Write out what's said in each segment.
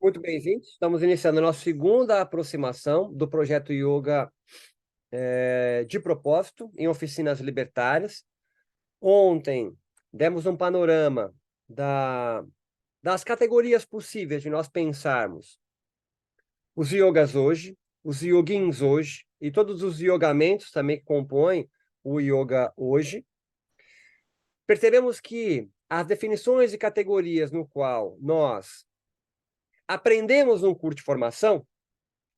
Muito bem-vindos. Estamos iniciando a nossa segunda aproximação do projeto Yoga de propósito em oficinas libertárias. Ontem demos um panorama das categorias possíveis de nós pensarmos os yogas hoje, os yogins hoje e todos os yogamentos também que compõem o yoga hoje. Percebemos que as definições de categorias no qual nós aprendemos num curso de formação.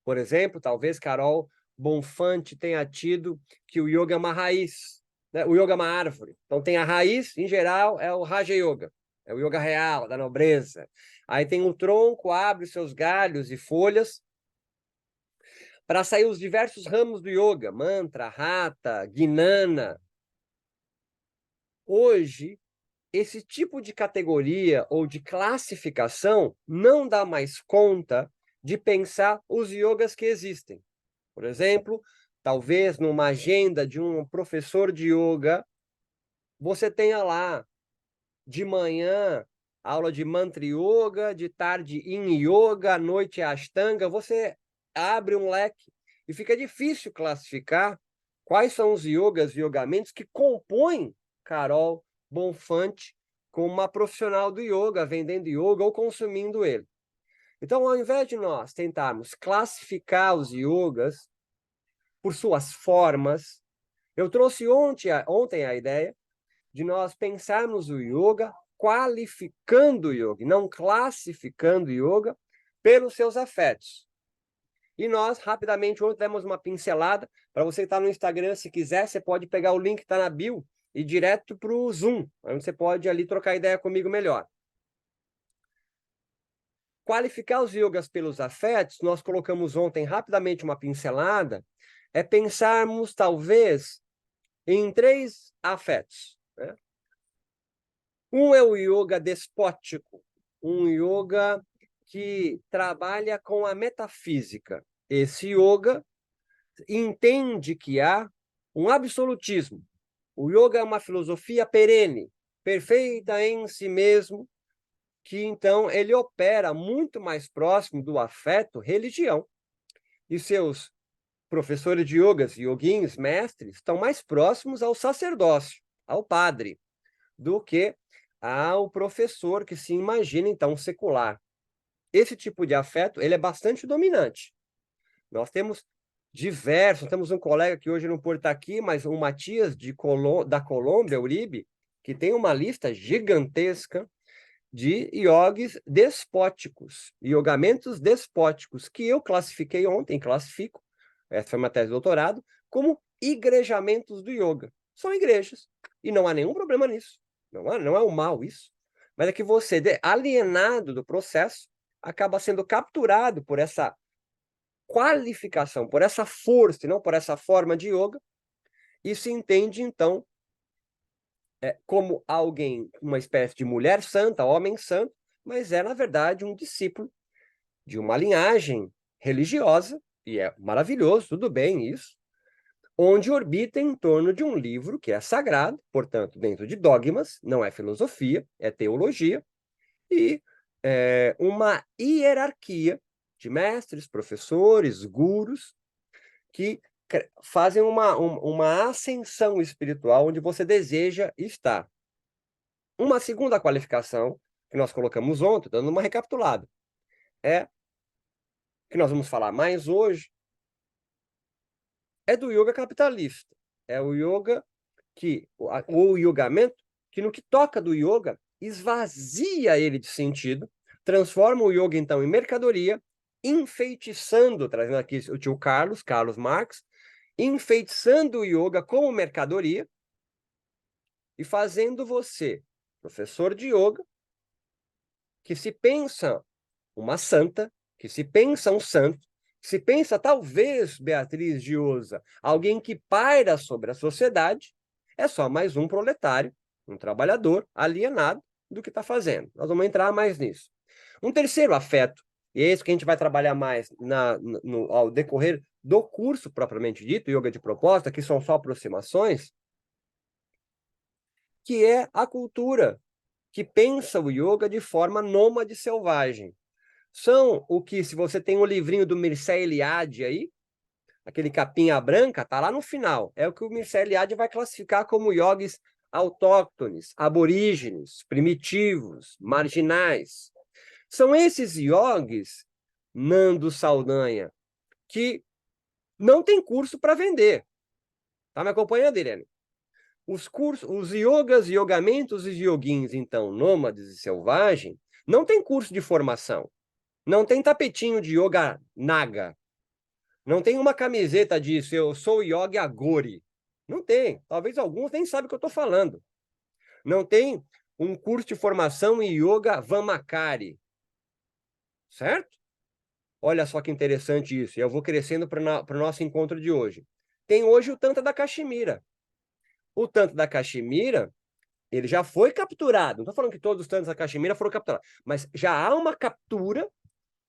Por exemplo, talvez Carol Bonfante tenha tido que o yoga é uma raiz, né? O yoga é uma árvore. Então tem a raiz, em geral, é o Raja Yoga, é o yoga real, da nobreza. Aí tem um tronco, abre os seus galhos e folhas para sair os diversos ramos do yoga, mantra, hatha, gnana. Hoje, esse tipo de categoria ou de classificação não dá mais conta de pensar os yogas que existem. Por exemplo, talvez numa agenda de um professor de yoga, você tenha lá de manhã aula de mantra yoga, de tarde yin yoga, à noite ashtanga. Você abre um leque e fica difícil classificar quais são os yogas e yogamentos que compõem Carol Bonfante como uma profissional do yoga, vendendo yoga ou consumindo ele. Então, ao invés de nós tentarmos classificar os yogas por suas formas, eu trouxe ontem a ideia de nós pensarmos o yoga qualificando o yoga, não classificando o yoga pelos seus afetos. E nós, rapidamente, ontem demos uma pincelada. Para você que está no Instagram, se quiser, você pode pegar o link que está na bio e ir direto para o Zoom, onde você pode ali trocar ideia comigo melhor. Qualificar os yogas pelos afetos, nós colocamos ontem rapidamente uma pincelada, é pensarmos, talvez, em 3 afetos, né? Um é o yoga despótico, um yoga que trabalha com a metafísica. Esse yoga entende que há um absolutismo. O yoga é uma filosofia perene, perfeita em si mesmo, que então ele opera muito mais próximo do afeto religião. E seus professores de yogas, yoguins, mestres, estão mais próximos ao sacerdócio, ao padre, do que ao professor que se imagina, então, secular. Esse tipo de afeto, ele é bastante dominante. Nós temos temos um colega que hoje não pode estar aqui, mas o Matias da Colômbia, Uribe, que tem uma lista gigantesca de yogis despóticos, yogamentos despóticos, que eu classifiquei ontem, classifico, essa foi uma tese de doutorado, como igrejamentos do yoga. São igrejas, e não há nenhum problema nisso. Não é um mal isso, mas é que você, alienado do processo, acaba sendo capturado por essa qualificação, por essa força, e não por essa forma de yoga, e se entende, então, como alguém, uma espécie de mulher santa, homem santo, mas é, na verdade, um discípulo de uma linhagem religiosa, e é maravilhoso, tudo bem isso, onde orbita em torno de um livro que é sagrado, portanto, dentro de dogmas, não é filosofia, é teologia, e uma hierarquia de mestres, professores, gurus, que fazem uma ascensão espiritual onde você deseja estar. Uma segunda qualificação que nós colocamos ontem, dando uma recapitulada, é que nós vamos falar mais hoje, é do yoga capitalista. É o yoga o yogamento, que no que toca do yoga, esvazia ele de sentido, transforma o yoga, então, em mercadoria, enfeitiçando, trazendo aqui o tio Carlos Marx, enfeitiçando o yoga como mercadoria e fazendo você, professor de yoga, que se pensa uma santa, que se pensa um santo, que se pensa talvez Beatriz de Oza, alguém que paira sobre a sociedade, é só mais um proletário, um trabalhador alienado do que está fazendo. Nós vamos entrar mais nisso. Um terceiro afeto, e é esse que a gente vai trabalhar mais ao decorrer do curso propriamente dito, Yoga de Proposta, que são só aproximações, que é a cultura que pensa o yoga de forma nômade selvagem. são o que, se você tem um livrinho do Mircea Eliade aí, aquele capinha branca, tá lá no final. É o que o Mircea Eliade vai classificar como yogis autóctones, aborígenes, primitivos, marginais. São esses yogis, Nando Saldanha, que não tem curso para vender. Tá me acompanhando, Irene? Os cursos, os yogas, yogamentos e yoguins, então, nômades e selvagem, não tem curso de formação. Não tem tapetinho de yoga naga. Não tem uma camiseta disso, eu sou yogi agori. Não tem. Talvez alguns nem sabem o que eu estou falando. Não tem um curso de formação em yoga vamakari. Certo? Olha só que interessante isso. E eu vou crescendo para o nosso encontro de hoje. Tem hoje o Tantra da Caxemira. O Tantra da Caxemira, ele já foi capturado. Não estou falando que todos os Tantras da Caxemira foram capturados, mas já há uma captura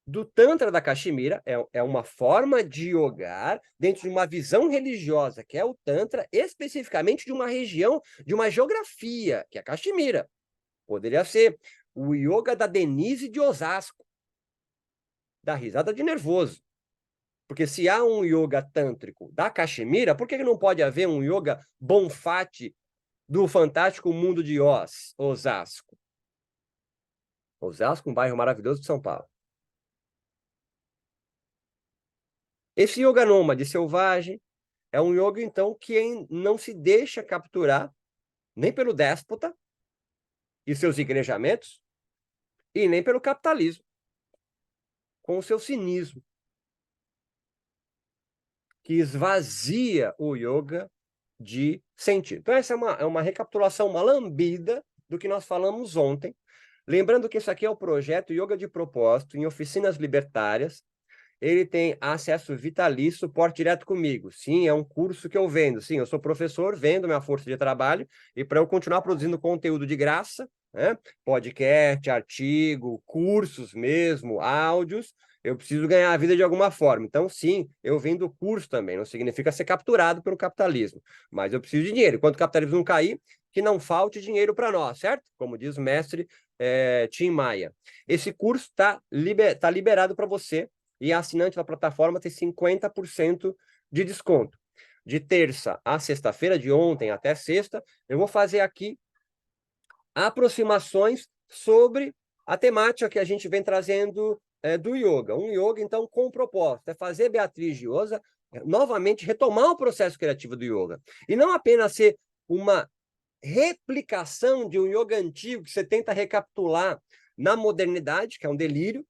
do Tantra da Caxemira. É uma forma de yogar dentro de uma visão religiosa, que é o Tantra, especificamente de uma região, de uma geografia, que é a Caxemira. Poderia ser o yoga da Denise de Osasco, da risada de nervoso. Porque se há um yoga tântrico da Caxemira, por que não pode haver um yoga bonfate do fantástico mundo de Oz, Osasco? Osasco, um bairro maravilhoso de São Paulo. Esse yoga nômade selvagem é um yoga, então, que não se deixa capturar nem pelo déspota e seus igrejamentos, e nem pelo capitalismo, com o seu cinismo, que esvazia o yoga de sentido. Então, essa é uma recapitulação, uma lambida do que nós falamos ontem. Lembrando que isso aqui é o projeto Yoga de Propósito em Oficinas Libertárias. Ele tem acesso vitalício, suporte direto comigo. Sim, é um curso que eu vendo. Sim, eu sou professor, vendo minha força de trabalho, e para eu continuar produzindo conteúdo de graça, né? Podcast, artigo, cursos mesmo, áudios, eu preciso ganhar a vida de alguma forma. Então, sim, eu vendo curso também. Não significa ser capturado pelo capitalismo, mas eu preciso de dinheiro. Enquanto o capitalismo não cair, que não falte dinheiro para nós, certo? Como diz o mestre Tim Maia. Esse curso está liberado para você, e a assinante da plataforma tem 50% de desconto. De terça a sexta-feira, de ontem até sexta, eu vou fazer aqui aproximações sobre a temática que a gente vem trazendo do yoga. Um yoga, então, com propósito, é fazer Beatriz Giosa novamente retomar o processo criativo do yoga. E não apenas ser uma replicação de um yoga antigo que você tenta recapitular na modernidade, que é um delírio,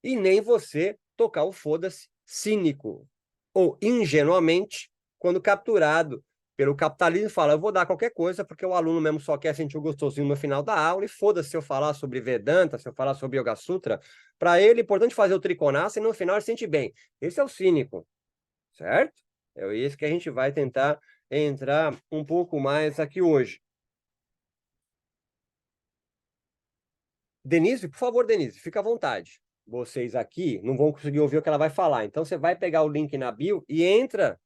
e nem você tocar o foda-se cínico ou ingenuamente quando capturado pelo capitalismo, fala, eu vou dar qualquer coisa porque o aluno mesmo só quer sentir o gostosinho no final da aula, e foda-se se eu falar sobre Vedanta, se eu falar sobre Yoga Sutra. Para ele, é importante fazer o Trikonasana e no final ele se sente bem. Esse é o cínico, certo? É isso que a gente vai tentar entrar um pouco mais aqui hoje. Denise, por favor, Denise, fica à vontade. Vocês aqui não vão conseguir ouvir o que ela vai falar. Então você vai pegar o link na bio e entra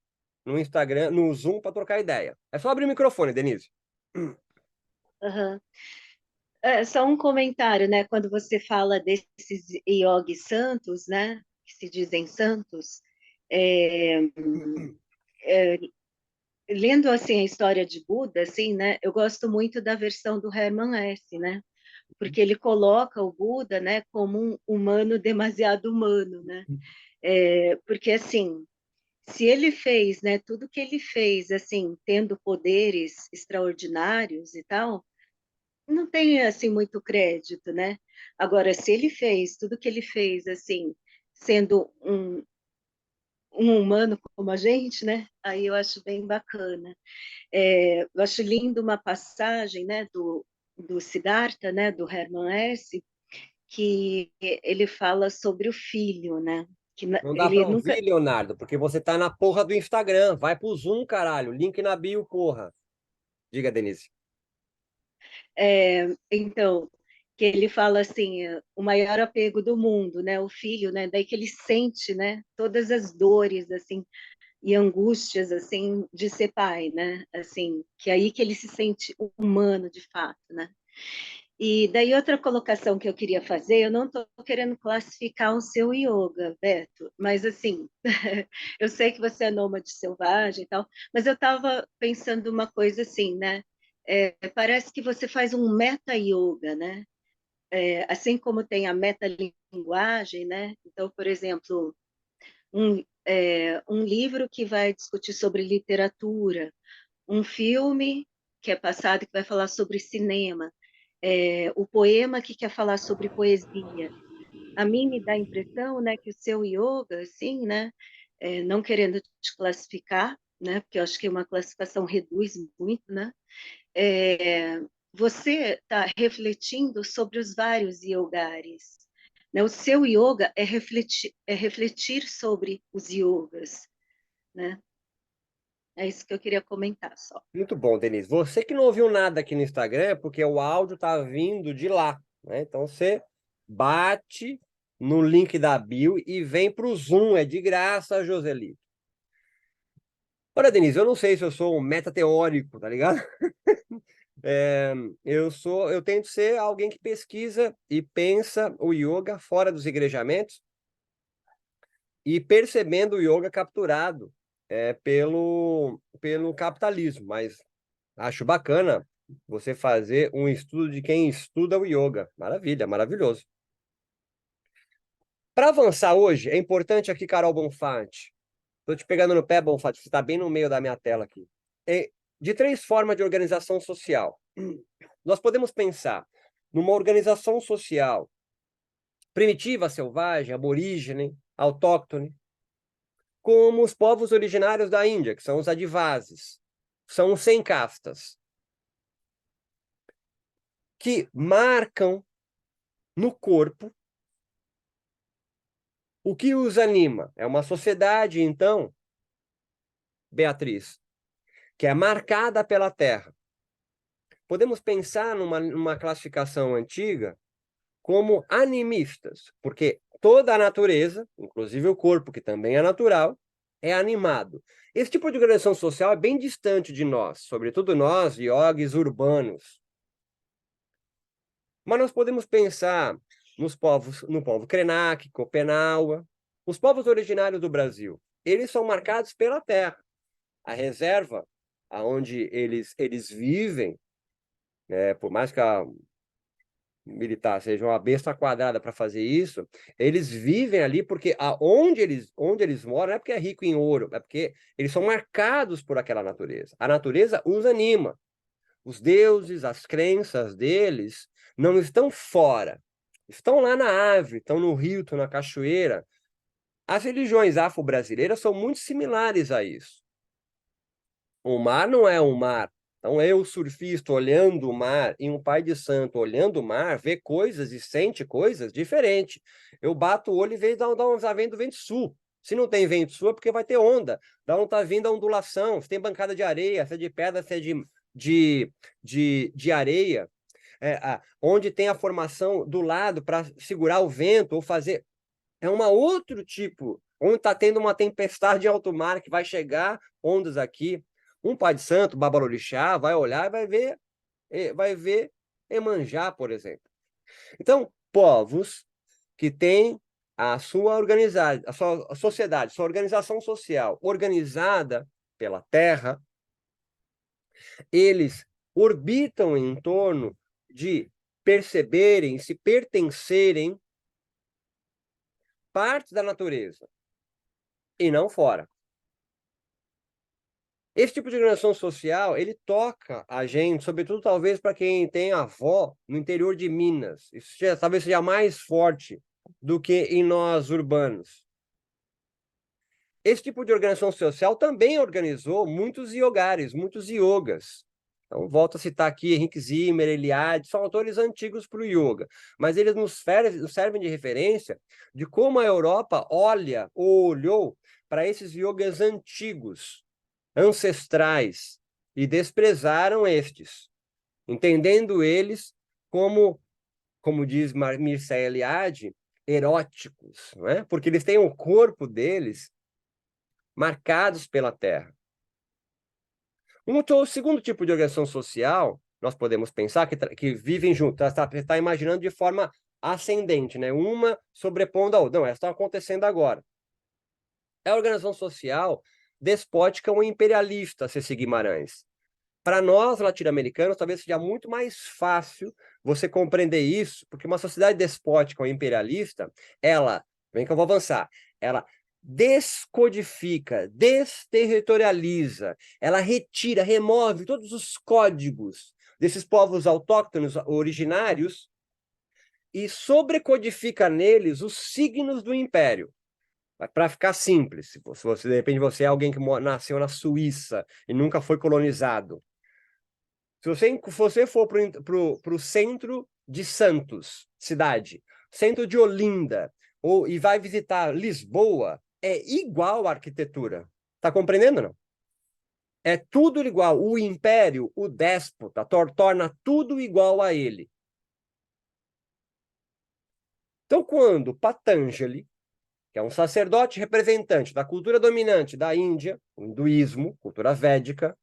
no Instagram, no Zoom, para trocar ideia. É só abrir o microfone, Denise. Uhum. Só um comentário, né? Quando você fala desses yogi santos, né? Que se dizem santos, é, é, lendo assim a história de Buda, assim, né? Eu gosto muito da versão do Hermann Hesse, né? Porque ele coloca o Buda, né? Como um humano demasiado humano, né? Porque assim, se ele fez, né? Tudo que ele fez, assim, tendo poderes extraordinários e tal, não tem assim muito crédito, né? Agora, se ele fez tudo que ele fez, assim, sendo um humano como a gente, né? Aí eu acho bem bacana. Eu acho lindo uma passagem, né, do Siddhartha, né, do Hermann Hesse, que ele fala sobre o filho, né? Que Não dá ele para nunca. ouvir, Leonardo, porque você tá na porra do Instagram. Vai pro Zoom, caralho. Link na bio, porra. Diga, Denise. Então, que ele fala assim, o maior apego do mundo, né, o filho, né, daí que ele sente, né, todas as dores, assim, e angústias, assim, de ser pai, né, assim, que é aí que ele se sente humano, de fato, né. E daí outra colocação que eu queria fazer, eu não estou querendo classificar o seu yoga, Beto, mas assim, eu sei que você é nômade selvagem e tal, mas eu estava pensando uma coisa assim, né? Parece que você faz um meta-yoga, né? Assim como tem a metalinguagem, né? Então, por exemplo, um livro que vai discutir sobre literatura, um filme que é passado que vai falar sobre cinema, o poema que quer falar sobre poesia. A mim me dá a impressão, né, que o seu yoga, assim, né, não querendo te classificar, né, porque eu acho que uma classificação reduz muito, né, é, você está refletindo sobre os vários yogares. Né? O seu yoga é refletir sobre os yogas, né? É isso que eu queria comentar só. Muito bom, Denise. Você que não ouviu nada aqui no Instagram é porque o áudio está vindo de lá, né? Então você bate no link da bio e vem para o Zoom, é de graça, Joseli. Olha, Denise, eu não sei se eu sou um metateórico, tá ligado? É, eu tento ser alguém que pesquisa e pensa o yoga fora dos igrejamentos e percebendo o yoga capturado pelo capitalismo, mas acho bacana você fazer um estudo de quem estuda o yoga. Maravilha, maravilhoso. Para avançar hoje, é importante aqui, Carol Bonfatti. Estou te pegando no pé, Bonfatti, você está bem no meio da minha tela aqui. De 3 formas de organização social. Nós podemos pensar numa organização social primitiva, selvagem, aborígene, autóctone, como os povos originários da Índia, que são os Adivasis. São os sem castas, que marcam no corpo o que os anima. É uma sociedade, então, Beatriz, que é marcada pela terra. Podemos pensar numa classificação antiga como animistas, porque toda a natureza, inclusive o corpo, que também é natural, é animado. Esse tipo de organização social é bem distante de nós, sobretudo nós, yogis urbanos. Mas nós podemos pensar no povo Krenak, Copenaua, os povos originários do Brasil. Eles são marcados pela terra. A reserva aonde eles vivem, por mais que a militar seja uma besta quadrada para fazer isso, eles vivem ali porque onde eles moram não é porque é rico em ouro, é porque eles são marcados por aquela natureza. A natureza os anima. Os deuses, as crenças deles não estão fora, estão lá na árvore, estão no rio, estão na cachoeira. As religiões afro-brasileiras são muito similares a isso. O mar não é um mar. Então, eu, surfista, olhando o mar, e um pai de santo olhando o mar, vê coisas e sente coisas diferentes. Eu bato o olho e vejo de onde vem do vento sul. Se não tem vento sul, é porque vai ter onda. Da onde está vindo a ondulação. Se tem bancada de areia, se é de pedra, se é de areia. Onde tem a formação do lado para segurar o vento ou fazer. É um outro tipo. Onde está tendo uma tempestade em alto mar que vai chegar ondas aqui. Um pai de santo, babalorixá, vai olhar e vai ver Emanjá, por exemplo. Então, povos que têm a sua organizada, a sua sociedade, sua organização social organizada pela terra, eles orbitam em torno de perceberem, se pertencerem partes da natureza e não fora. Esse tipo de organização social, ele toca a gente, sobretudo talvez para quem tem avó no interior de Minas. Isso talvez seja mais forte do que em nós urbanos. Esse tipo de organização social também organizou muitos yogares, muitos yogas. Então, volto a citar aqui Henrique Zimmer, Eliade, são autores antigos para o yoga, mas eles nos servem de referência de como a Europa olha ou olhou para esses yogas antigos, ancestrais, e desprezaram estes, entendendo eles como diz Mircea Eliade, eróticos, não é? Porque eles têm o corpo deles marcados pela terra. O segundo tipo de organização social nós podemos pensar que vivem juntos. Você está imaginando de forma ascendente, né? Uma sobrepondo a outra. Não, elas estão acontecendo agora. É a organização social despótica ou imperialista, Ceci Guimarães. Para nós, latino-americanos, talvez seja muito mais fácil você compreender isso, porque uma sociedade despótica ou imperialista, ela, vem que eu vou avançar, ela descodifica, desterritorializa, ela retira, remove todos os códigos desses povos autóctonos originários e sobrecodifica neles os signos do império. Para ficar simples, se você, de repente, você é alguém que nasceu na Suíça e nunca foi colonizado, se você for para o centro de Santos, cidade, centro de Olinda, e vai visitar Lisboa, é igual a arquitetura. Está compreendendo, não? É tudo igual. O império, o déspota, torna tudo igual a ele. Então, quando Patanjali, que é um sacerdote representante da cultura dominante da Índia, o hinduísmo, cultura védica,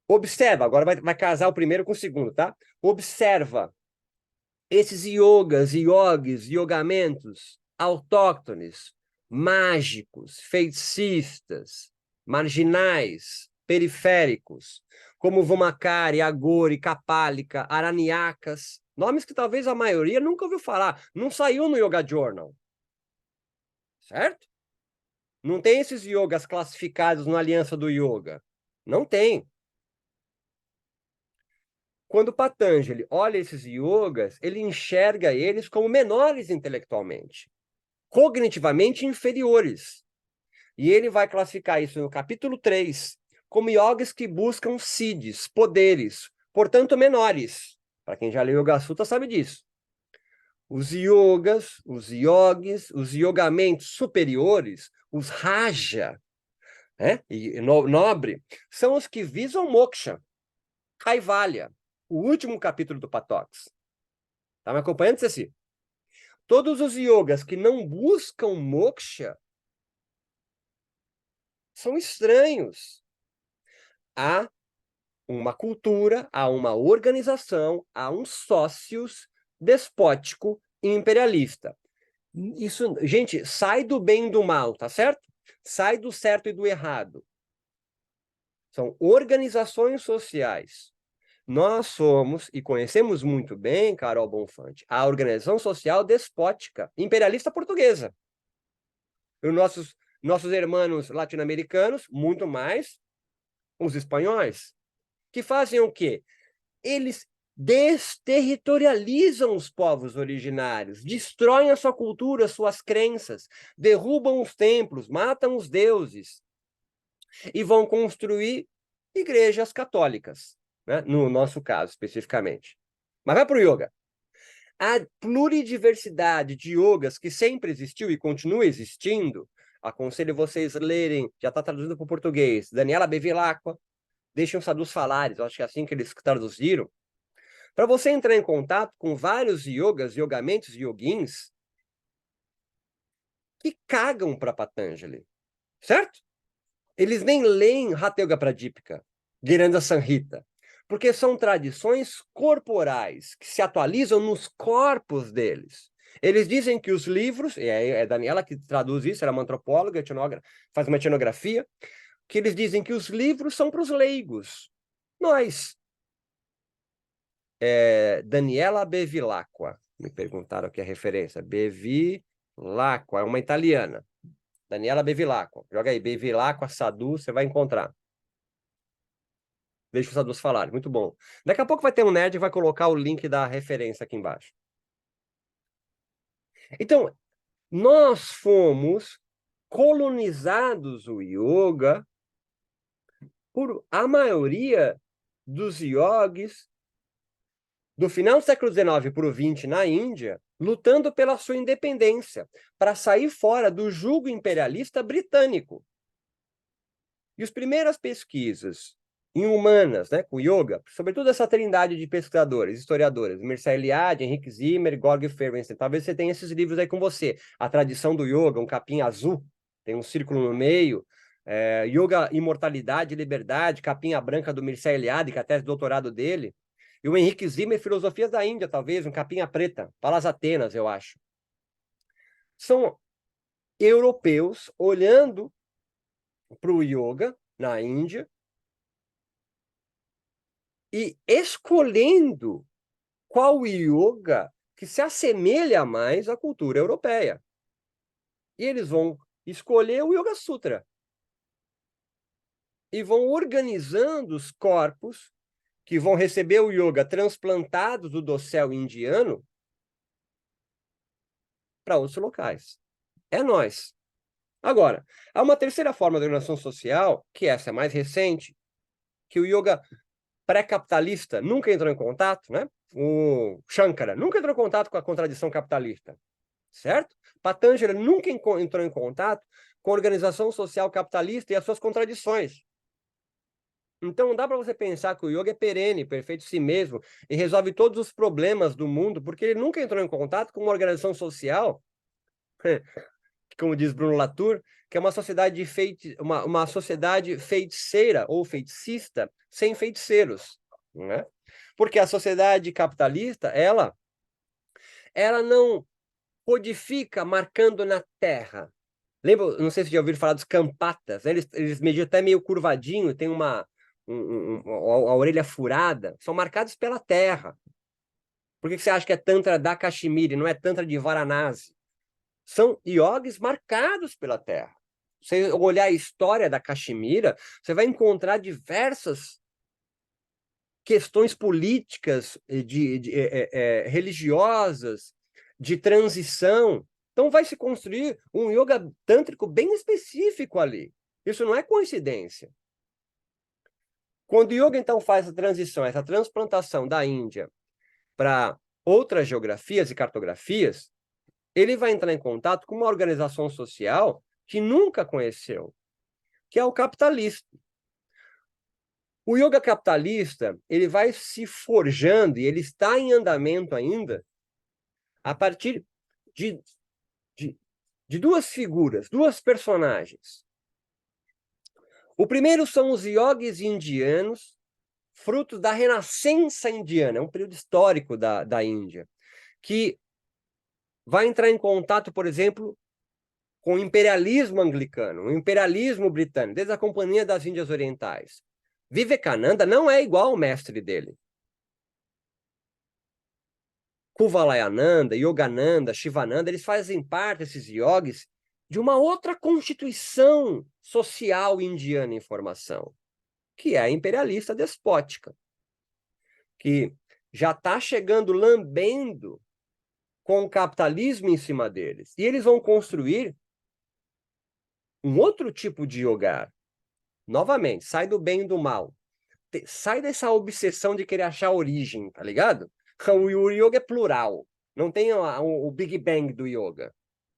observa, agora vai casar o primeiro com o segundo, tá? Observa esses yogas, yogis, yogamentos autóctones, mágicos, feiticistas, marginais, periféricos, como Vamakari, Agori, Kapalika, Araniakas, nomes que talvez a maioria nunca ouviu falar, não saiu no Yoga Journal, certo? Não tem esses yogas classificados na Aliança do Yoga, não tem. Quando Patanjali olha esses yogas, ele enxerga eles como menores intelectualmente, cognitivamente inferiores. E ele vai classificar isso no capítulo 3 como yogis que buscam siddhis, poderes, portanto menores. Para quem já leu Yoga Sutra sabe disso. Os yogas, os yogis, os yogamentos superiores, os raja, né, e nobre, são os que visam moksha, kaivalya, o último capítulo do Patox. Tá me acompanhando, Ceci? Todos os yogas que não buscam moksha são estranhos a uma cultura, a uma organização, a um sócios despótico e imperialista. Isso, gente, sai do bem e do mal, tá certo? Sai do certo e do errado. São organizações sociais. Nós somos, e conhecemos muito bem, Carol Bonfante, a organização social despótica, imperialista portuguesa. Os nossos irmãos latino-americanos, muito mais, os espanhóis, que fazem o quê? Eles desterritorializam os povos originários, destroem a sua cultura, suas crenças, derrubam os templos, matam os deuses e vão construir igrejas católicas, né? No nosso caso, especificamente. Mas vai para o yoga. A pluridiversidade de yogas que sempre existiu e continua existindo, aconselho vocês lerem, já está traduzido para o português, Daniela Bevilacqua, Deixem os Sadhus Falares, eu acho que é assim que eles traduziram, para você entrar em contato com vários yogas, yogamentos e yogins que cagam para Patanjali, certo? Eles nem leem Hatha Yoga Pradipika, Giranda Sanhita, porque são tradições corporais que se atualizam nos corpos deles. Eles dizem que os livros, é Daniela que traduz isso, ela é uma antropóloga, faz uma etnografia, que eles dizem que os livros são para os leigos. Nós. Daniela Bevilacqua, me perguntaram aqui a referência. Bevilacqua, é uma italiana. Daniela Bevilacqua. Joga aí, Bevilacqua, Sadhu, você vai encontrar. Deixa os sadhus falarem, muito bom. Daqui a pouco vai ter um nerd que vai colocar o link da referência aqui embaixo. Então, nós fomos colonizados o yoga por a maioria dos yogis do final do século XIX para o XX na Índia, lutando pela sua independência, para sair fora do jugo imperialista britânico. E as primeiras pesquisas em humanas, né, com yoga, sobretudo essa trindade de pesquisadores, historiadores, Mircea Eliade, Henrik Zimmer, Georg Ferenstein, talvez você tenha esses livros aí com você. A Tradição do Yoga, um capim azul, tem um círculo no meio, Yoga, Imortalidade e Liberdade, capinha branca do Mircea Eliade, que é a tese de doutorado dele. E o Henrique Zimmer, Filosofias da Índia, talvez, um capinha preta, Palas Atenas, eu acho. São europeus olhando para o yoga na Índia e escolhendo qual yoga que se assemelha mais à cultura europeia. E eles vão escolher o Yoga Sutra. E vão organizando os corpos que vão receber o yoga transplantados do dossel indiano para outros locais. É nós. Agora, há uma terceira forma de organização social, que essa é mais recente, que o yoga pré-capitalista nunca entrou em contato, né? O Shankara nunca entrou em contato com a contradição capitalista, certo? Patanjali nunca entrou em contato com a organização social capitalista e as suas contradições. Então, não dá para você pensar que o yoga é perene, perfeito em si mesmo, e resolve todos os problemas do mundo, porque ele nunca entrou em contato com uma organização social, como diz Bruno Latour, que é uma sociedade, uma sociedade feiticeira ou feticista sem feiticeiros. Né? Porque a sociedade capitalista, ela não codifica marcando na terra. Lembra, não sei se já ouviram falar dos campatas, né? Eles mediam até meio curvadinho, tem a orelha furada, são marcados pela terra. Por que você acha que é Tantra da Kashmir, não é Tantra de Varanasi? São iogues marcados pela terra. Se você olhar a história da Caxemira, você vai encontrar diversas questões políticas, religiosas, de transição. Então, vai se construir um yoga tântrico bem específico ali. Isso não é coincidência. Quando o yoga, então, faz a transição, essa transplantação da Índia para outras geografias e cartografias, ele vai entrar em contato com uma organização social que nunca conheceu, que é o capitalista. O yoga capitalista, ele vai se forjando, e ele está em andamento ainda, a partir de, de duas figuras, duas personagens. O primeiro são os yogis indianos, frutos da renascença indiana, é um período histórico da Índia, que vai entrar em contato, por exemplo, com o imperialismo anglicano, o imperialismo britânico, desde a Companhia das Índias Orientais. Vivekananda não é igual ao mestre dele. Kuvalayananda, Yogananda, Shivananda, eles fazem parte, esses yogis, de uma outra constituição social indiana em formação, que é a imperialista despótica, que já está chegando lambendo com o capitalismo em cima deles. E eles vão construir um outro tipo de yoga. Novamente, sai do bem e do mal. Sai dessa obsessão de querer achar a origem, tá ligado? O yoga é plural. Não tem o Big Bang do yoga.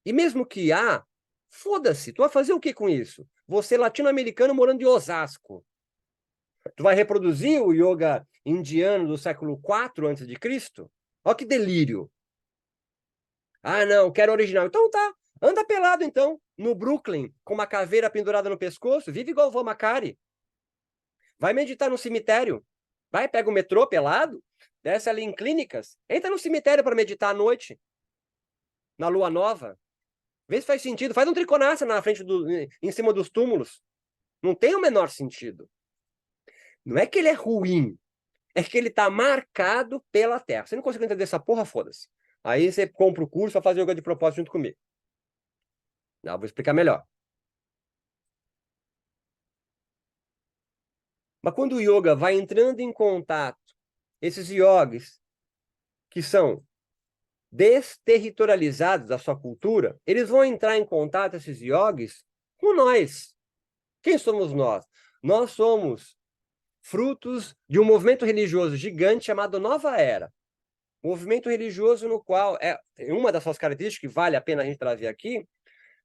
E mesmo que há, foda-se, tu vai fazer o que com isso? Você, latino-americano, morando em Osasco. Tu vai reproduzir o yoga indiano do século IV a.C.? Olha que delírio. Ah, não, quero original. Então tá, anda pelado então, no Brooklyn, com uma caveira pendurada no pescoço, vive igual o Vamakari. Vai meditar no cemitério. Vai, pega o metrô pelado, desce ali em clínicas, entra no cemitério para meditar à noite, na lua nova. Vê se faz sentido. Faz um trikonasana na frente em cima dos túmulos. Não tem o menor sentido. Não é que ele é ruim, é que ele está marcado pela terra. Você não consegue entender essa porra, foda-se. Aí você compra o curso, vai fazer yoga de propósito junto comigo. Não, vou explicar melhor. Mas quando o yoga vai entrando em contato, esses yogis que são desterritorializados da sua cultura, eles vão entrar em contato, esses yogis, com nós. Quem somos nós? Nós somos frutos de um movimento religioso gigante chamado Nova Era. Movimento religioso no qual, uma das suas características que vale a pena a gente trazer aqui,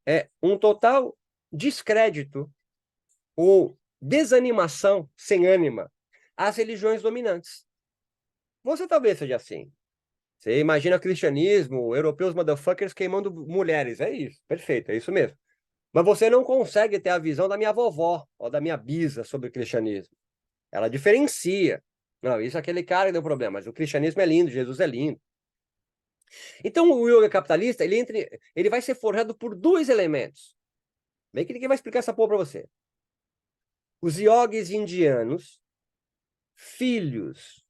é um total descrédito ou desanimação sem ânima às religiões dominantes. Você talvez seja assim. Você imagina o cristianismo, europeus motherfuckers queimando mulheres. É isso, perfeito, é isso mesmo. Mas você não consegue ter a visão da minha vovó ou da minha bisa sobre o cristianismo. Ela diferencia. Não, isso é aquele cara que deu problema, mas o cristianismo é lindo, Jesus é lindo. Então, o yoga capitalista, ele vai ser forjado por dois elementos. Bem que ninguém vai explicar essa porra para você. Os yogis indianos, filhos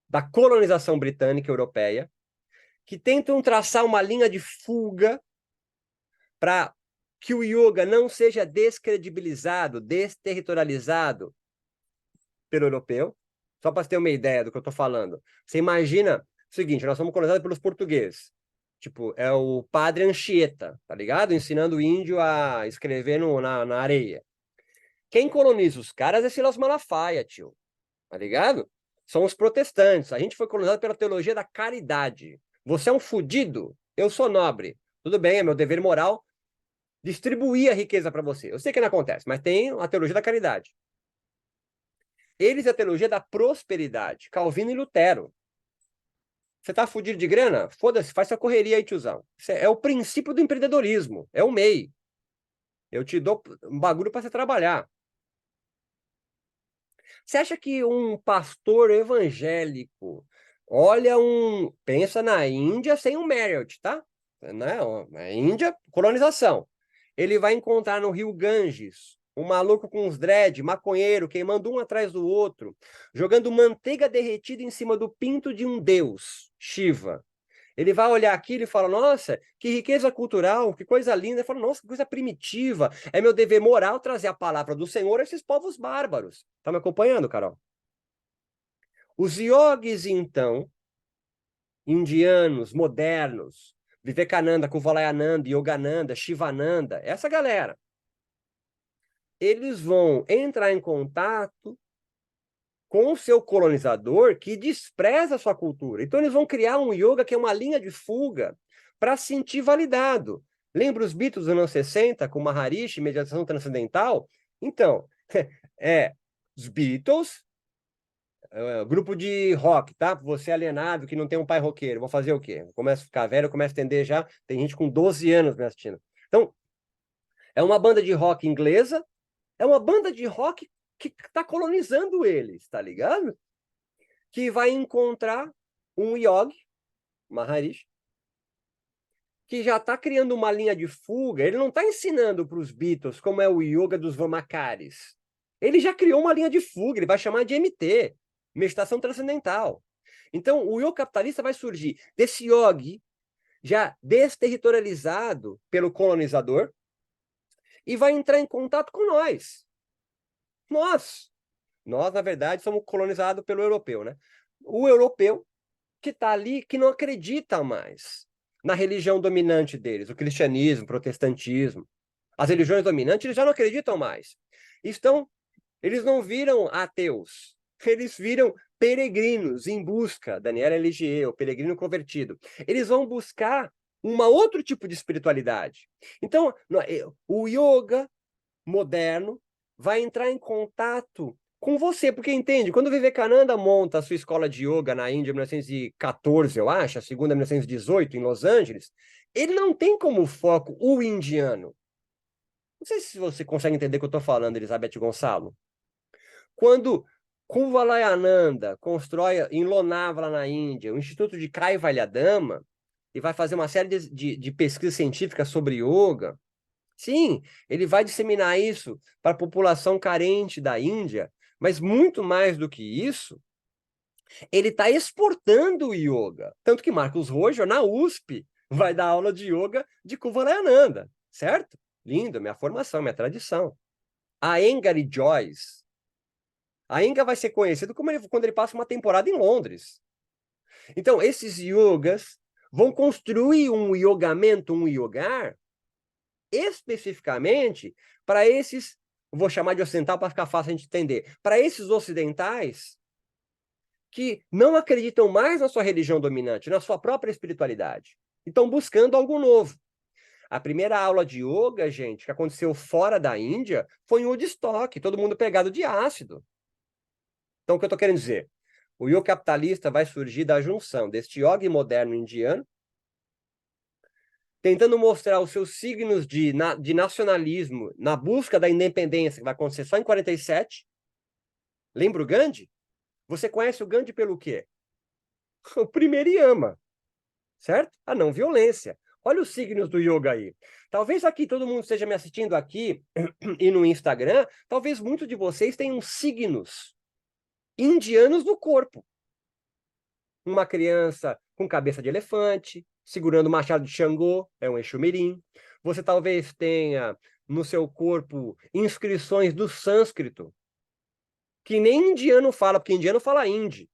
da colonização britânica e europeia, que tentam traçar uma linha de fuga para que o yoga não seja descredibilizado, desterritorializado pelo europeu. Só para você ter uma ideia do que eu estou falando. Você imagina o seguinte, nós somos colonizados pelos portugueses. Tipo, é o padre Anchieta, tá ligado? Ensinando o índio a escrever na areia. Quem coloniza os caras é Silas Malafaia, tio. Tá ligado? São os protestantes. A gente foi colonizado pela teologia da caridade. Você é um fudido, eu sou nobre. Tudo bem, é meu dever moral distribuir a riqueza para você. Eu sei que não acontece, mas tem a teologia da caridade. Eles é a teologia da prosperidade. Calvino e Lutero. Você tá fudido de grana? Foda-se, faz sua correria aí, tiozão. Isso é o princípio do empreendedorismo. É o MEI. Eu te dou um bagulho para você trabalhar. Você acha que um pastor evangélico pensa na Índia sem um Marriott, tá? Não, é Índia, colonização. Ele vai encontrar no Rio Ganges um maluco com uns dread, maconheiro, queimando um atrás do outro, jogando manteiga derretida em cima do pinto de um deus, Shiva. Ele vai olhar aquilo e fala, nossa, que riqueza cultural, que coisa linda. Ele fala, nossa, que coisa primitiva. É meu dever moral trazer a palavra do Senhor a esses povos bárbaros. Tá me acompanhando, Carol? Os yogis, então, indianos, modernos, Vivekananda, Kuvalayananda, Yogananda, Shivananda, essa galera, eles vão entrar em contato com o seu colonizador que despreza a sua cultura. Então, eles vão criar um yoga que é uma linha de fuga para se sentir validado. Lembra os Beatles dos anos 60, com Maharishi, meditação transcendental? Então, os Beatles, grupo de rock, tá? Você alienado, que não tem um pai roqueiro, vou fazer o quê? Começo a ficar velho, começo a entender já, tem gente com 12 anos me assistindo. Então, é uma banda de rock inglesa, é uma banda de rock que está colonizando eles, tá ligado? Que vai encontrar um yogi, Maharishi, que já está criando uma linha de fuga. Ele não está ensinando para os Beatles como é o yoga dos Vamakaris. Ele já criou uma linha de fuga, ele vai chamar de MT, meditação transcendental. Então, o yoga capitalista vai surgir desse yogi já desterritorializado pelo colonizador e vai entrar em contato com nós. Nós, na verdade, somos colonizados pelo europeu, né? O europeu que está ali, que não acredita mais na religião dominante deles, o cristianismo, o protestantismo. As religiões dominantes, eles já não acreditam mais. Eles não viram ateus, eles viram peregrinos em busca, Daniel Ligier, o peregrino convertido. Eles vão buscar um outro tipo de espiritualidade. Então, o yoga moderno vai entrar em contato com você, porque entende, quando o Vivekananda monta a sua escola de yoga na Índia em 1914, eu acho, a segunda em 1918, em Los Angeles, ele não tem como foco o indiano. Não sei se você consegue entender o que eu estou falando, Elizabeth Gonçalo. Quando Kuvalayananda constrói em Lonavala, na Índia, o Instituto de Kaivalyadama, e vai fazer uma série de pesquisas científicas sobre yoga, sim, ele vai disseminar isso para a população carente da Índia, mas muito mais do que isso, ele está exportando o yoga. Tanto que Marcos Rojo, na USP, vai dar aula de yoga de Kuvalayananda, certo? Lindo, minha formação, minha tradição. A Engari Joyce. A Enga vai ser conhecido quando ele passa uma temporada em Londres. Então, esses yogas vão construir um yogamento, um yogar, especificamente para esses, vou chamar de ocidental para ficar fácil a gente entender, para esses ocidentais que não acreditam mais na sua religião dominante, na sua própria espiritualidade. E estão buscando algo novo. A primeira aula de yoga, gente, que aconteceu fora da Índia, foi em Woodstock, todo mundo pegado de ácido. Então, o que eu estou querendo dizer? O yoga capitalista vai surgir da junção deste yoga moderno indiano, tentando mostrar os seus signos de nacionalismo na busca da independência, que vai acontecer só em 47. Lembra o Gandhi? Você conhece o Gandhi pelo quê? O primeiro yama, certo? A não violência. Olha os signos do yoga aí. Talvez aqui todo mundo esteja me assistindo aqui e no Instagram, talvez muitos de vocês tenham signos indianos no corpo. Uma criança com cabeça de elefante, segurando o machado de Xangô, é um Exu Mirim. Você talvez tenha no seu corpo inscrições do sânscrito, que nem indiano fala, porque indiano fala hindi.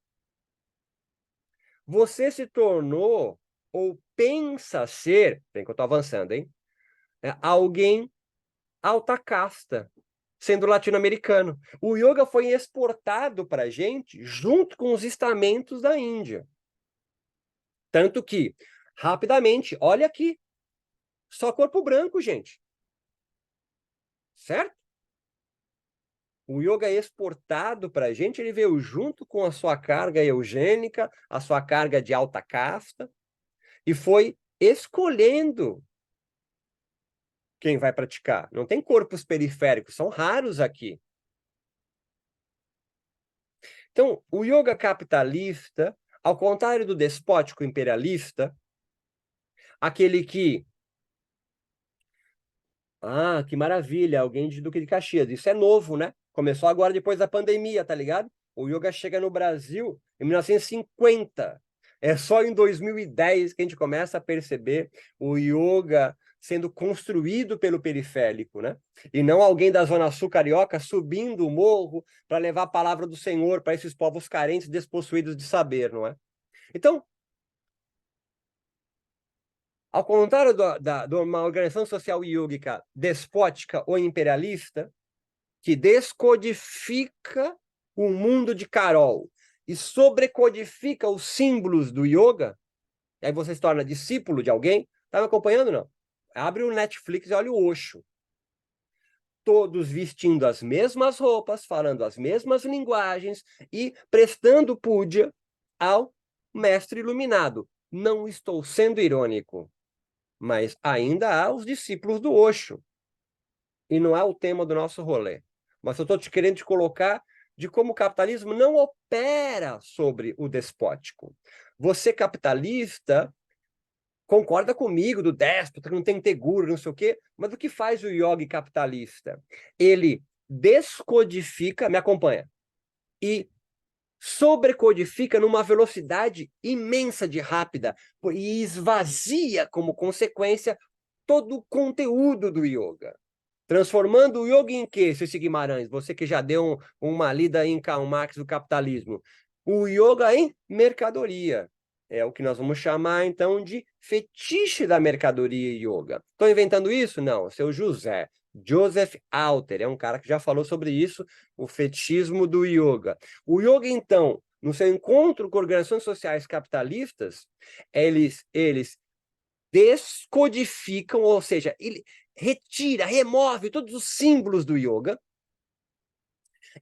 Você se tornou, ou pensa ser, bem que eu estou avançando, hein? Alguém alta casta, sendo latino-americano. O yoga foi exportado para a gente junto com os estamentos da Índia. Tanto que, rapidamente, olha aqui, só corpo branco, gente. Certo? O yoga exportado para a gente, ele veio junto com a sua carga eugênica, a sua carga de alta casta, e foi escolhendo quem vai praticar. Não tem corpos periféricos, são raros aqui. Então, o yoga capitalista, ao contrário do despótico imperialista, aquele que... Ah, que maravilha, alguém de Duque de Caxias. Isso é novo, né? Começou agora depois da pandemia, tá ligado? O yoga chega no Brasil em 1950. É só em 2010 que a gente começa a perceber o yoga sendo construído pelo periférico, né? E não alguém da Zona Sul carioca subindo o morro para levar a palavra do Senhor para esses povos carentes, despossuídos de saber, não é? Então, ao contrário de uma organização social iógica despótica ou imperialista, que descodifica o mundo de Carol e sobrecodifica os símbolos do yoga, e aí você se torna discípulo de alguém. Tá me acompanhando, não? Abre o Netflix e olha o Osho. Todos vestindo as mesmas roupas, falando as mesmas linguagens e prestando púdia ao mestre iluminado. Não estou sendo irônico, mas ainda há os discípulos do Osho. E não é o tema do nosso rolê. Mas eu estou te querendo te colocar de como o capitalismo não opera sobre o despótico. Você, capitalista, concorda comigo do déspota, que não tem que ter guru, não sei o quê, mas o que faz o yogi capitalista? Ele descodifica, me acompanha, e sobrecodifica numa velocidade imensa de rápida e esvazia, como consequência, todo o conteúdo do yoga. Transformando o yoga em quê, Ceci Guimarães? Você que já deu uma lida em Karl Marx do capitalismo. O yoga em mercadoria. É o que nós vamos chamar, então, de fetiche da mercadoria yoga. Estou inventando isso? Não, seu José. Joseph Alter, é um cara que já falou sobre isso, o fetichismo do yoga. O yoga, então, no seu encontro com organizações sociais capitalistas, eles descodificam, ou seja, ele retira, remove todos os símbolos do yoga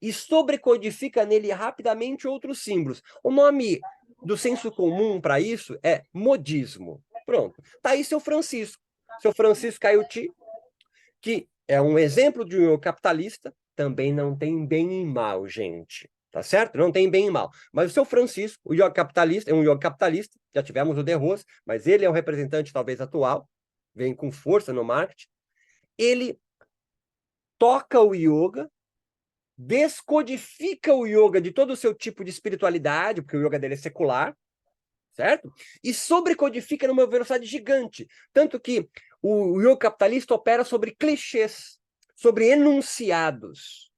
e sobrecodifica nele rapidamente outros símbolos. O nome do senso comum para isso é modismo. Pronto. Tá aí seu Francisco. Seu Francisco Caiuti, que é um exemplo de um yoga capitalista, também não tem bem e mal, gente. Tá certo? Não tem bem e mal. Mas o seu Francisco, o yoga capitalista, é um yoga capitalista, já tivemos o De Rose, mas ele é o representante talvez atual, vem com força no marketing. Ele toca o yoga, descodifica o yoga de todo o seu tipo de espiritualidade, porque o yoga dele é secular, certo? E sobrecodifica numa velocidade gigante. Tanto que o yoga capitalista opera sobre clichês, sobre enunciados.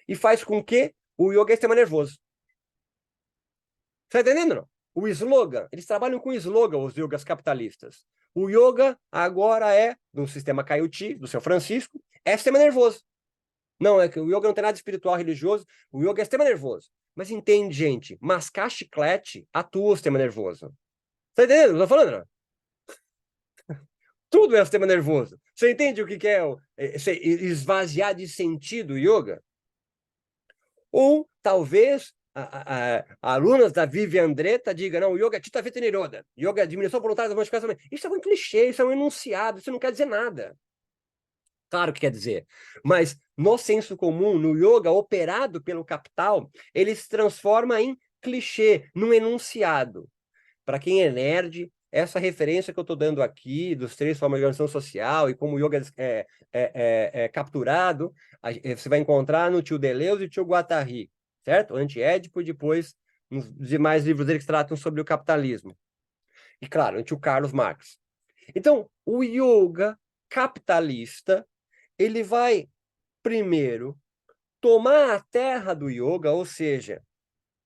E faz com que o yoga é sistema nervoso. Tá entendendo, não? O slogan, eles trabalham com slogan, os yogas capitalistas. O yoga agora é do sistema Caiuti, do seu Francisco, é sistema nervoso. Não, é que o yoga não tem nada de espiritual, religioso, o yoga é sistema nervoso. Mas entende, gente, mascar chiclete atua o sistema nervoso. Tá entendendo o que eu tô falando, não? Tudo é o sistema nervoso. Você entende o que é esvaziar de sentido o yoga? Ou talvez alunas da Vivi Andretta digam, não, o yoga é Chitta Vita Nirodha, yoga é diminuição voluntária da modificação. Isso é um clichê, isso é um enunciado, isso não quer dizer nada. Claro que quer dizer. Mas no senso comum, no yoga operado pelo capital, ele se transforma em clichê, num enunciado. Para quem é nerd, essa referência que eu estou dando aqui, dos 3 formas de organização social e como o yoga é capturado, você vai encontrar no tio Deleuze e tio Guattari, certo? Anti-Édipo e depois nos demais livros dele que tratam sobre o capitalismo. E, claro, no tio Carlos Marx. Então, o yoga capitalista, ele vai, primeiro, tomar a terra do yoga, ou seja,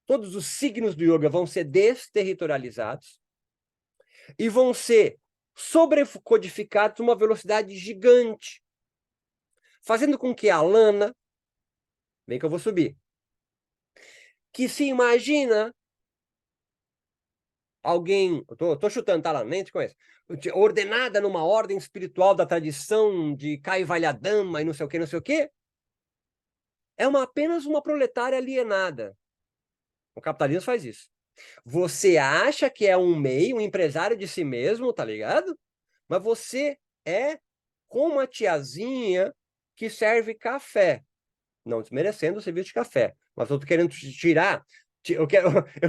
todos os signos do yoga vão ser desterritorializados e vão ser sobrecodificados uma velocidade gigante, fazendo com que a lana, bem que eu vou subir, que se imagina alguém, eu tô chutando, tá lá, nem te conheço, ordenada numa ordem espiritual da tradição de Kaivalyadama e não sei o que, não sei o que, é apenas uma proletária alienada. O capitalismo faz isso. Você acha que é um MEI, um empresário de si mesmo, tá ligado? Mas você é como uma tiazinha que serve café. Não desmerecendo o serviço de café, mas eu tô querendo te tirar, eu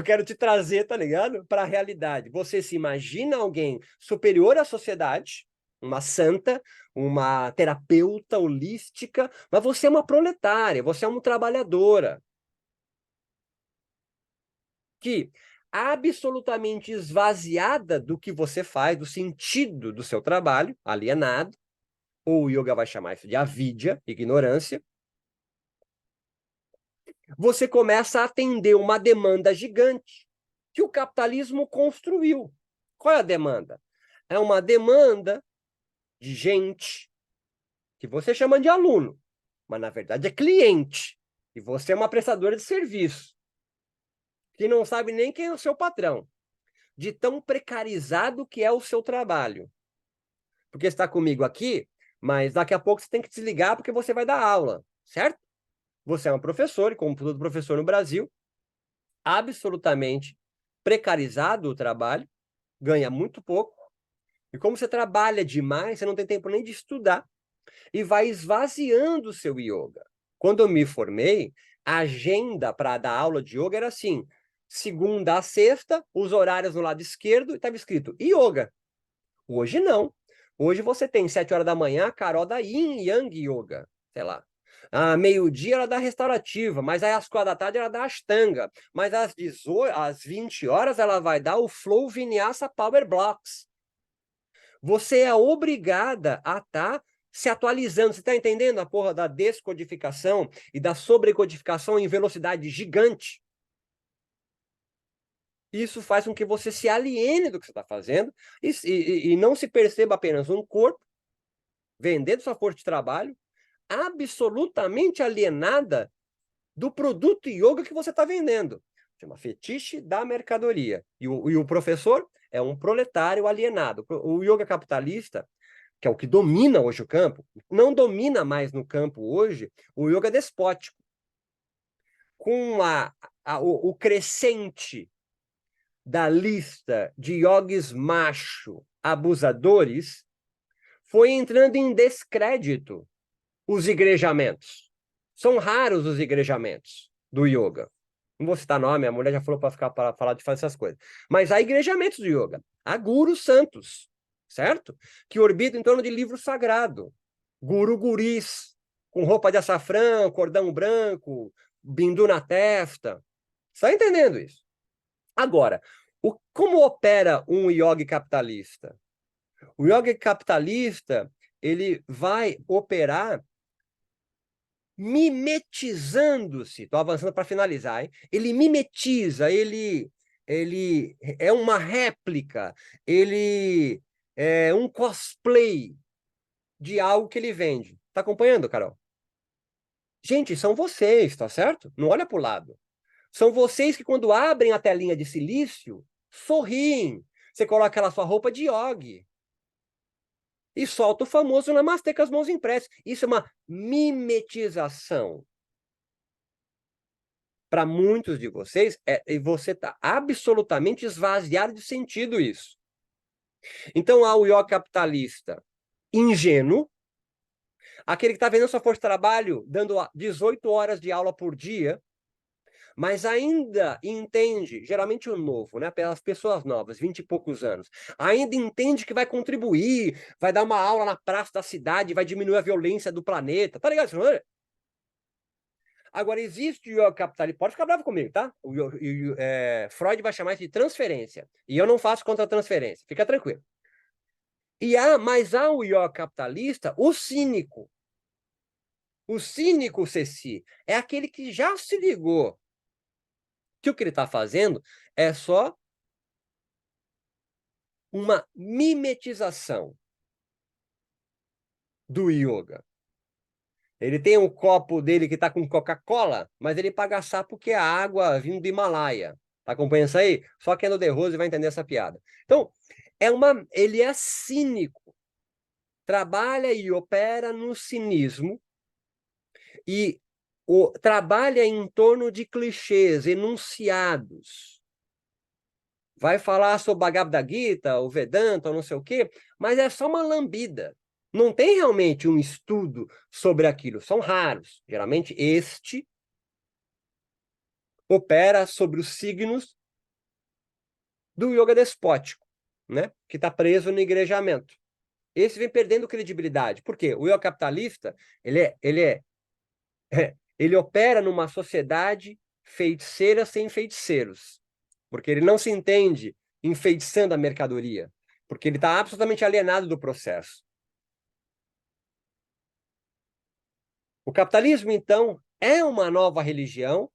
quero te trazer, tá ligado? Para a realidade. Você se imagina alguém superior à sociedade, uma santa, uma terapeuta holística, mas você é uma proletária, você é uma trabalhadora que absolutamente esvaziada do que você faz, do sentido do seu trabalho, alienado, ou o yoga vai chamar isso de avidya, ignorância, você começa a atender uma demanda gigante que o capitalismo construiu. Qual é a demanda? É uma demanda de gente que você chama de aluno, mas na verdade é cliente, e você é uma prestadora de serviço, que não sabe nem quem é o seu patrão, de tão precarizado que é o seu trabalho. Porque você está comigo aqui, mas daqui a pouco você tem que desligar porque você vai dar aula, certo? Você é um professor, e como todo professor no Brasil, absolutamente precarizado o trabalho, ganha muito pouco, e como você trabalha demais, você não tem tempo nem de estudar, e vai esvaziando o seu yoga. Quando eu me formei, a agenda para dar aula de yoga era assim, segunda a sexta, os horários no lado esquerdo, e estava escrito yoga. Hoje não. Hoje você tem 7 horas da manhã, a Carol da Yin Yang Yoga, sei lá. Meio-dia ela dá restaurativa, mas aí às 4 da tarde ela dá Ashtanga, mas às 20 horas ela vai dar o Flow Vinyasa Power Blocks. Você é obrigada a estar se atualizando. Você está entendendo a porra da descodificação e da sobrecodificação em velocidade gigante? Isso faz com que você se aliene do que você está fazendo e não se perceba apenas um corpo, vendendo sua força de trabalho, absolutamente alienada do produto yoga que você está vendendo. Chama fetiche da mercadoria. E o professor é um proletário alienado. O yoga capitalista, que é o que domina hoje o campo, não domina mais no campo hoje o yoga despótico. Com o crescente da lista de yogis macho abusadores, foi entrando em descrédito os igrejamentos. São raros os igrejamentos do yoga. Não vou citar nome, a mulher já falou para falar de fazer essas coisas. Mas há igrejamentos do yoga. Há gurus santos, certo? Que orbitam em torno de livro sagrado. Guris, com roupa de açafrão, cordão branco, bindu na testa. Está entendendo isso? Agora, como opera um yogi capitalista? O yogi capitalista, ele vai operar mimetizando-se. Estou avançando para finalizar, hein? Ele mimetiza, ele é uma réplica, ele é um cosplay de algo que ele vende. Está acompanhando, Carol? Gente, são vocês, tá certo? Não olha para o lado. São vocês que, quando abrem a telinha de silício, sorriem. Você coloca aquela sua roupa de yogi e solta o famoso namastê com as mãos impressas. Isso é uma mimetização. Para muitos de vocês, você está absolutamente esvaziado de sentido isso. Então, há o yoga capitalista ingênuo, Aquele que está vendendo sua força de trabalho, dando 18 horas de aula por dia, mas ainda entende, geralmente o novo, né, pelas pessoas novas, 20 e poucos anos, ainda entende que vai contribuir, vai dar uma aula na praça da cidade, vai diminuir a violência do planeta, tá ligado? Agora, existe o yoga capitalista, pode ficar bravo comigo, tá? Freud vai chamar isso de transferência, e eu não faço contra a transferência, fica tranquilo. Mas há o yoga capitalista, o cínico. O cínico, Ceci, é aquele que já se ligou que o que ele está fazendo é só uma mimetização do yoga. Ele tem um copo dele que está com Coca-Cola, mas ele paga sapo porque é água vindo do Himalaia. Tá acompanhando isso aí? Só quem é do The Rose vai entender essa piada. Então, ele é cínico. Trabalha e opera no cinismo e trabalha em torno de clichês, enunciados. Vai falar sobre a Bhagavad Gita, o Vedanta, ou não sei o quê, mas é só uma lambida. Não tem realmente um estudo sobre aquilo, são raros. Geralmente, este opera sobre os signos do yoga despótico, né? Que está preso no igrejamento. Esse vem perdendo credibilidade. Por quê? O yoga capitalista, ele opera numa sociedade feiticeira sem feiticeiros, porque ele não se entende enfeitiçando a mercadoria, porque ele está absolutamente alienado do processo. O capitalismo, então, é uma nova religião,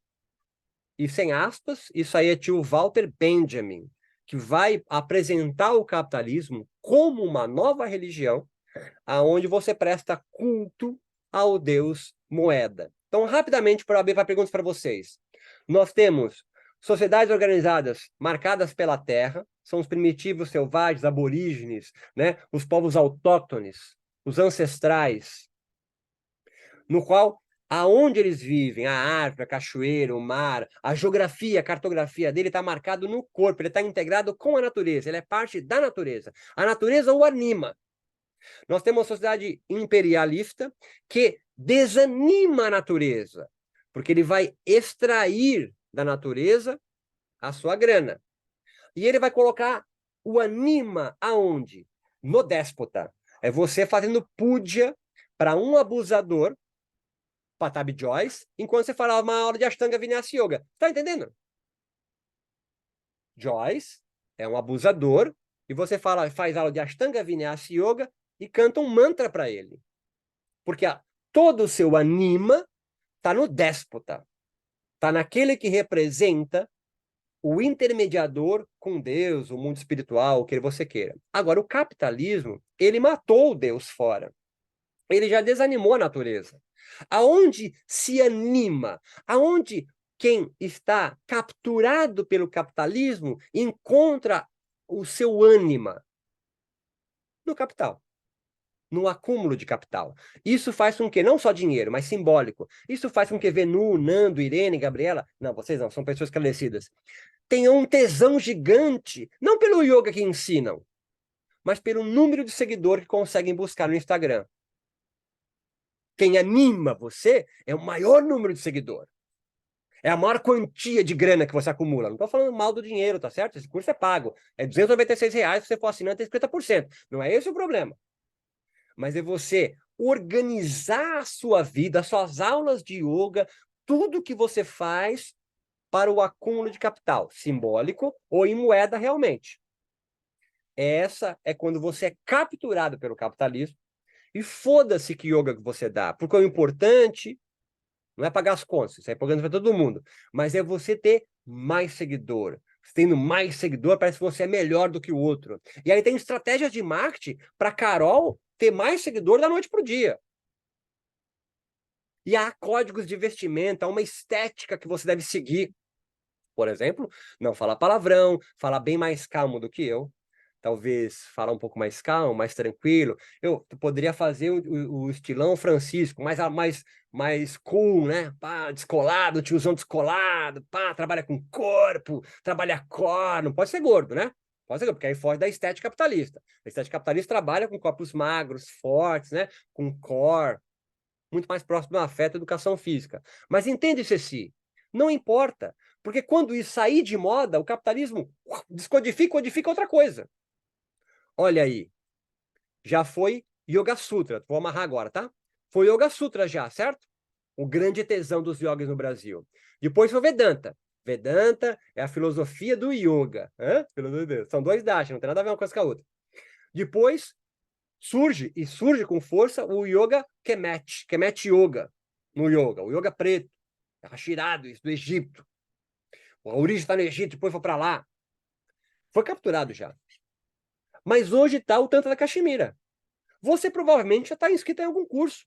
e sem aspas, isso aí é tio Walter Benjamin, que vai apresentar o capitalismo como uma nova religião, aonde você presta culto ao Deus moeda. Então, rapidamente, para abrir para perguntas para vocês. Nós temos sociedades organizadas marcadas pela terra, são os primitivos selvagens, aborígenes, né? Os povos autóctones, os ancestrais, no qual aonde eles vivem, a árvore, a cachoeira, o mar, a geografia, a cartografia dele está marcado no corpo, ele está integrado com a natureza, ele é parte da natureza. A natureza o anima. Nós temos uma sociedade imperialista que desanima a natureza, porque ele vai extrair da natureza a sua grana. E ele vai colocar o anima aonde? No déspota. É você fazendo púdia para um abusador, Patabi Joyce, enquanto você fala uma aula de Ashtanga Vinyasa Yoga. Tá entendendo? Joyce é um abusador e você faz aula de Ashtanga Vinyasa Yoga e canta um mantra para ele. Porque todo o seu anima está no déspota. Está naquele que representa o intermediador com Deus, o mundo espiritual, o que você queira. Agora, o capitalismo, ele matou o Deus fora. Ele já desanimou a natureza. Aonde se anima? Aonde quem está capturado pelo capitalismo encontra o seu ânima? No capital. No acúmulo de capital. Isso faz com que, não só dinheiro, mas simbólico, isso faz com que Venu, Nando, Irene, Gabriela, não, vocês não, são pessoas esclarecidas, tenham um tesão gigante, não pelo yoga que ensinam, mas pelo número de seguidores que conseguem buscar no Instagram. Quem anima você é o maior número de seguidor. É a maior quantia de grana que você acumula. Não estou falando mal do dinheiro, tá certo? Esse curso é pago. É R$ 296 se você for assinante, tem 50%. Não é esse o problema. Mas é você organizar a sua vida, as suas aulas de yoga, tudo que você faz para o acúmulo de capital, simbólico ou em moeda realmente. Essa é quando você é capturado pelo capitalismo e foda-se que yoga que você dá, porque o importante não é pagar as contas, isso é importante para todo mundo, mas é você ter mais seguidor. Tendo mais seguidor, parece que você é melhor do que o outro. E aí tem estratégias de marketing para Carol ter mais seguidor da noite para o dia. E há códigos de vestimenta, há uma estética que você deve seguir. Por exemplo, não falar palavrão, falar bem mais calmo do que eu. Talvez falar um pouco mais calmo, mais tranquilo. Eu poderia fazer o estilão Francisco, mais cool, né? Pá, descolado, tiozão descolado, pá, trabalha com corpo, trabalha core, não pode ser gordo, né? Pode ser gordo, porque aí foge da estética capitalista. A estética capitalista trabalha com corpos magros, fortes, né? Com core, muito mais próximo do afeto e educação física. Mas entende, Ceci, não importa, porque quando isso sair de moda, o capitalismo descodifica, codifica outra coisa. Olha aí, já foi Yoga Sutra, vou amarrar agora, tá? Foi Yoga Sutra já, certo? O grande tesão dos yogis no Brasil. Depois foi Vedanta. Vedanta é a filosofia do yoga. São dois dashas, não tem nada a ver uma coisa com a outra. Depois surge com força o Yoga Kemet, Kemet Yoga, no yoga, o yoga preto, Hashirado, isso do Egito. A origem está no Egito, depois foi para lá. Foi capturado já. Mas hoje está o Tantra da Caxemira. Você provavelmente já está inscrito em algum curso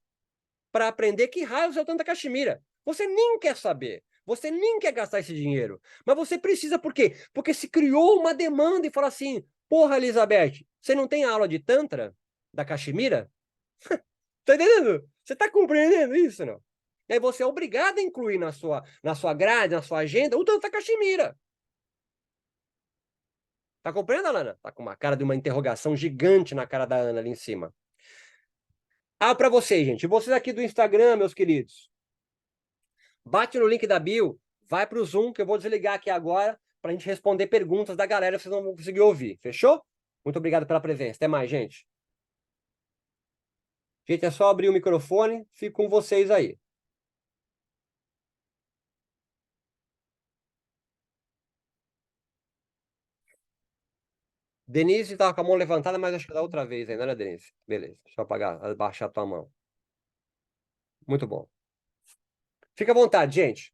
para aprender que raios é o Tantra da Caxemira. Você nem quer saber. Você nem quer gastar esse dinheiro. Mas você precisa, por quê? Porque se criou uma demanda e fala assim: porra, Elizabeth, você não tem aula de Tantra da Caxemira? Tá entendendo? Você tá compreendendo isso, não? E aí você é obrigado a incluir na sua grade, na sua agenda, o Tantra Caxemira. Tá compreendendo, Alana? Tá com uma cara de uma interrogação gigante na cara da Ana ali em cima. Ah, para vocês, gente. Vocês aqui do Instagram, meus queridos. Bate no link da bio, vai pro Zoom, que eu vou desligar aqui agora pra gente responder perguntas da galera, vocês não vão conseguir ouvir. Fechou? Muito obrigado pela presença. Até mais, gente. Gente, é só abrir o microfone. Fico com vocês aí. Denise estava com a mão levantada, mas acho que da outra vez ainda, né, Denise? Beleza, deixa eu apagar, abaixar a tua mão. Muito bom. Fica à vontade, gente.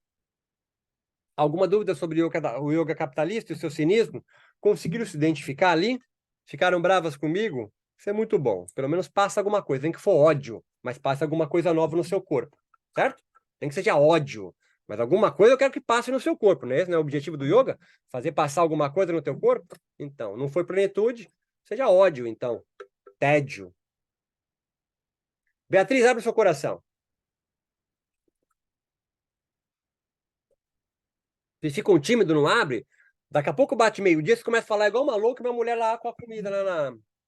Alguma dúvida sobre o yoga capitalista e o seu cinismo? Conseguiram se identificar ali? Ficaram bravas comigo? Isso é muito bom. Pelo menos passa alguma coisa. Nem que for ódio, mas passa alguma coisa nova no seu corpo. Certo? Nem que seja ódio. Mas alguma coisa eu quero que passe no seu corpo, né? Esse não é o objetivo do yoga? Fazer passar alguma coisa no teu corpo? Então, não foi plenitude, seja ódio, então. Tédio. Beatriz, abre o seu coração. Vocês ficam tímidos, não abre? Daqui a pouco bate meio-dia, você começa a falar igual maluco, minha mulher lá com a comida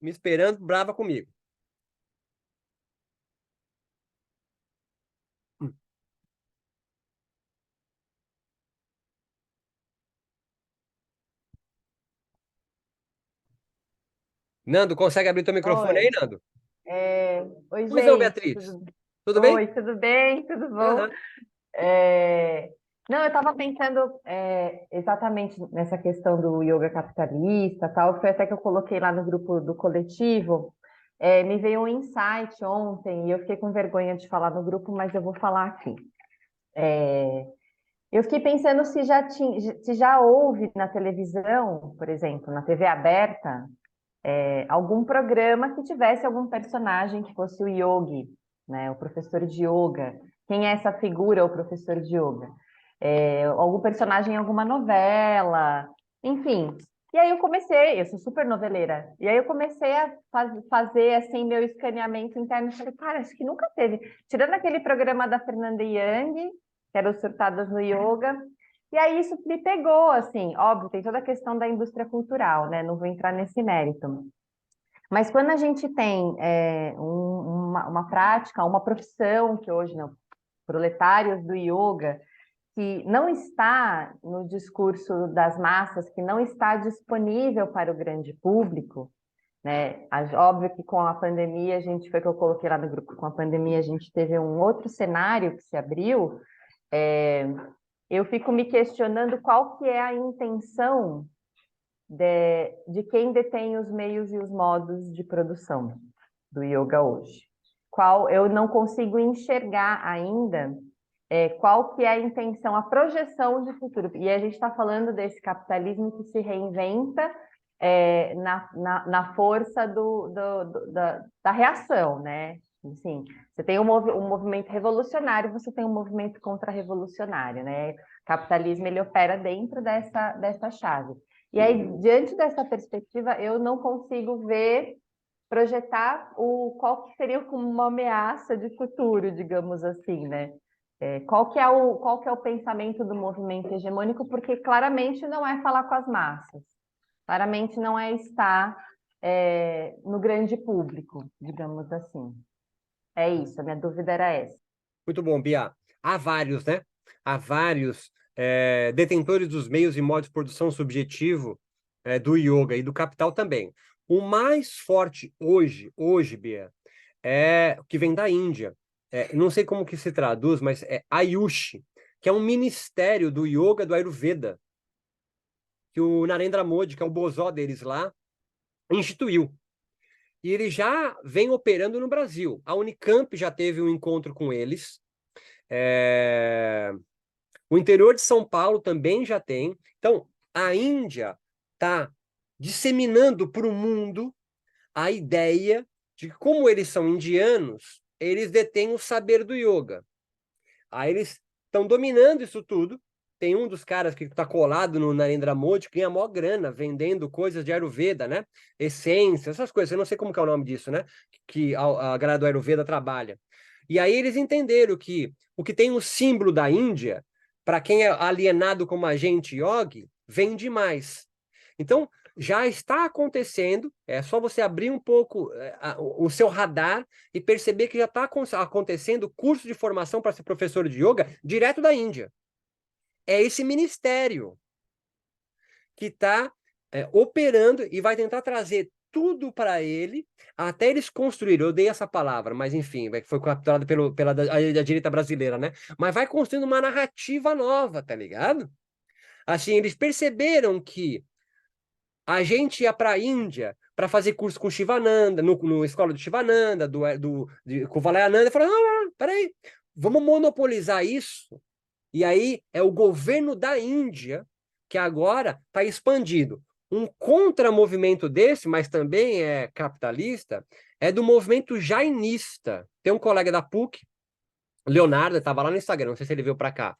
me esperando, brava comigo. Nando, consegue abrir teu microfone aí, Oi, Nando? oi, Pois não, gente, Beatriz. Tudo bem? oi, tudo bem? Tudo bom? Aham. Não, eu estava pensando exatamente nessa questão do yoga capitalista, tal. Foi até que eu coloquei lá no grupo do coletivo. Me veio um insight ontem e eu fiquei com vergonha de falar no grupo, mas eu vou falar aqui. Eu fiquei pensando se já houve na televisão, por exemplo, na TV aberta, algum programa que tivesse algum personagem que fosse o yogi, né, o professor de yoga. Quem é essa figura, o professor de yoga? Algum personagem em alguma novela, enfim. E aí eu sou super noveleira, e aí eu comecei a fazer assim meu escaneamento interno, e falei, cara, acho que nunca teve. Tirando aquele programa da Fernanda Young, que era os Surtadas no Yoga, e aí isso me pegou, assim, óbvio, tem toda a questão da indústria cultural, né? Não vou entrar nesse mérito. Mas quando a gente tem uma prática, uma profissão, que hoje não, proletários do yoga, que não está no discurso das massas, que não está disponível para o grande público, né? Óbvio que com a pandemia, foi que eu coloquei lá no grupo, com a pandemia a gente teve um outro cenário que se abriu, é, eu fico me questionando qual que é a intenção de quem detém os meios e os modos de produção do yoga hoje. Eu não consigo enxergar ainda qual que é a intenção, a projeção de futuro. E a gente está falando desse capitalismo que se reinventa na força da reação, né? Assim, você tem um movimento revolucionário, você tem um movimento contra-revolucionário, né? O capitalismo ele opera dentro dessa chave. E aí, diante dessa perspectiva, eu não consigo projetar qual que seria como uma ameaça de futuro, digamos assim, né? Qual que é o pensamento do movimento hegemônico? Porque claramente não é falar com as massas, claramente não é estar no grande público, digamos assim. É isso, a minha dúvida era essa. Muito bom, Bia. Há vários, né? Há vários detentores dos meios e modos de produção subjetivo do yoga e do capital também. O mais forte hoje, Bia, é o que vem da Índia. Não sei como que se traduz, mas é Ayush, que é um ministério do yoga do Ayurveda, que o Narendra Modi, que é o bozó deles lá, instituiu. E ele já vem operando no Brasil. A Unicamp já teve um encontro com eles. O interior de São Paulo também já tem. Então, a Índia está disseminando para o mundo a ideia de que, como eles são indianos, eles detêm o saber do yoga. Aí eles estão dominando isso tudo. Tem um dos caras que está colado no Narendra Modi, que ganha maior grana vendendo coisas de Ayurveda, né? Essência, essas coisas. Eu não sei como que é o nome disso, né? Que a galera do Ayurveda trabalha. E aí eles entenderam que o que tem o símbolo da Índia, para quem é alienado como a gente, yogi, vende mais. Então, já está acontecendo, é só você abrir um pouco o seu radar e perceber que já está acontecendo curso de formação para ser professor de yoga direto da Índia. É esse ministério que está operando e vai tentar trazer tudo para ele, até eles construírem, eu odeio essa palavra, mas enfim, foi capturado pela direita brasileira, né? Mas vai construindo uma narrativa nova, tá ligado? Assim, eles perceberam que a gente ia para a Índia para fazer curso com Shivananda, no escola do Shivananda, com o Valayananda, e falaram, não, peraí, vamos monopolizar isso. E aí é o governo da Índia que agora está expandido. Um contramovimento desse, mas também é capitalista, é do movimento jainista. Tem um colega da PUC, Leonardo, estava lá no Instagram, não sei se ele veio para cá,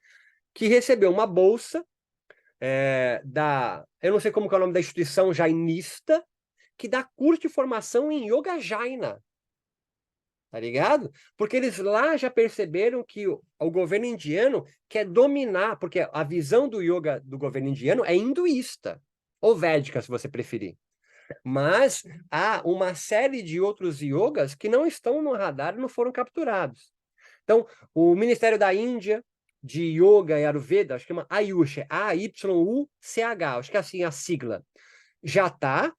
que recebeu uma bolsa eu não sei como que é o nome da instituição jainista, que dá curso de formação em Yoga Jaina. Tá ligado? Porque eles lá já perceberam que o governo indiano quer dominar, porque a visão do yoga do governo indiano é hinduísta, ou védica, se você preferir. Mas há uma série de outros yogas que não estão no radar e não foram capturados. Então, o Ministério da Índia de Yoga e Ayurveda, acho que chama Ayush, A-Y-U-C-H, acho que é assim a sigla, já está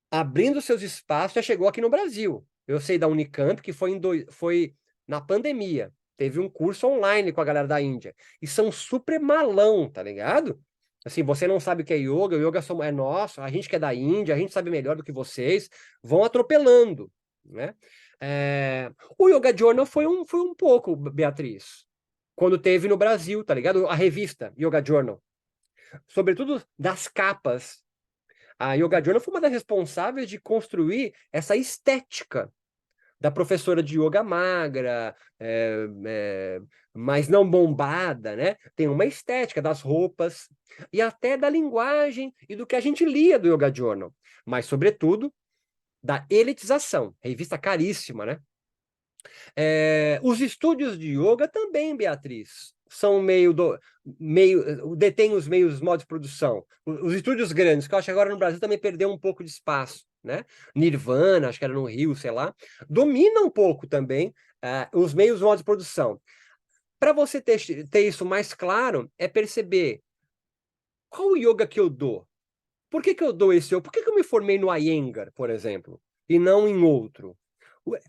abrindo seus espaços, já chegou aqui no Brasil. Eu sei da Unicamp que foi na pandemia. Teve um curso online com a galera da Índia. E são super malão, tá ligado? Assim, você não sabe o que é yoga, o yoga é nosso, a gente que é da Índia, a gente sabe melhor do que vocês, vão atropelando, né? O Yoga Journal foi um pouco, Beatriz, quando teve no Brasil, tá ligado? A revista Yoga Journal. Sobretudo das capas. A Yoga Journal foi uma das responsáveis de construir essa estética da professora de yoga magra, mas não bombada, né? Tem uma estética das roupas e até da linguagem e do que a gente lia do Yoga Journal, mas, sobretudo, da elitização. Revista caríssima, né? Os estúdios de yoga também, Beatriz, são detêm os modos de produção. Os estúdios grandes, que eu acho que agora no Brasil também perdeu um pouco de espaço, né? Nirvana, acho que era no Rio, sei lá, domina um pouco também os modos de produção. Para você ter isso mais claro, é perceber qual o yoga que eu dou. Por que eu dou esse yoga? Por que eu me formei no Iyengar, por exemplo, e não em outro?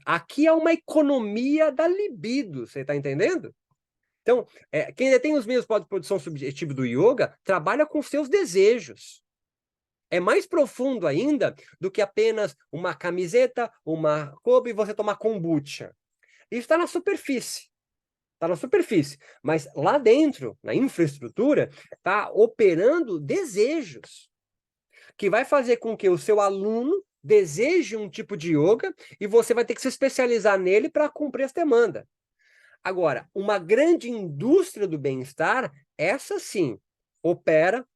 Aqui é uma economia da libido, você está entendendo? Então, quem detém os meios de produção subjetiva do yoga trabalha com seus desejos. É mais profundo ainda do que apenas uma camiseta, uma roupa e você tomar kombucha. Isso está na superfície. Está na superfície. Mas lá dentro, na infraestrutura, está operando desejos que vai fazer com que o seu aluno deseje um tipo de yoga e você vai ter que se especializar nele para cumprir essa demanda. Agora, uma grande indústria do bem-estar, essa sim, opera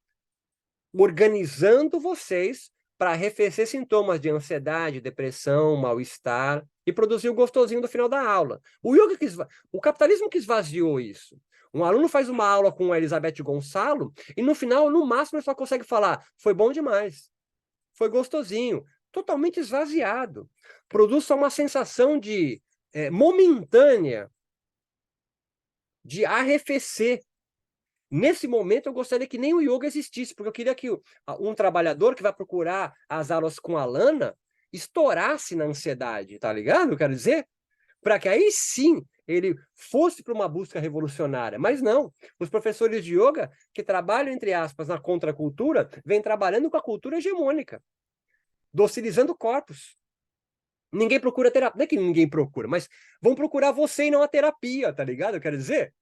organizando vocês para arrefecer sintomas de ansiedade, depressão, mal-estar e produzir o gostosinho do final da aula. O capitalismo que esvaziou isso. Um aluno faz uma aula com a Elizabeth Gonçalo e no final, no máximo, ele só consegue falar: foi bom demais, foi gostosinho, totalmente esvaziado. Produz só uma sensação de momentânea de arrefecer. Nesse momento, eu gostaria que nem o yoga existisse, porque eu queria que um trabalhador que vai procurar as aulas com a Lana estourasse na ansiedade, tá ligado? Eu quero dizer, para que aí sim ele fosse para uma busca revolucionária. Mas não, os professores de yoga que trabalham, entre aspas, na contracultura, vêm trabalhando com a cultura hegemônica, docilizando corpos. Ninguém procura terapia. Não é que ninguém procura, mas vão procurar você e não a terapia, tá ligado? Eu quero dizer.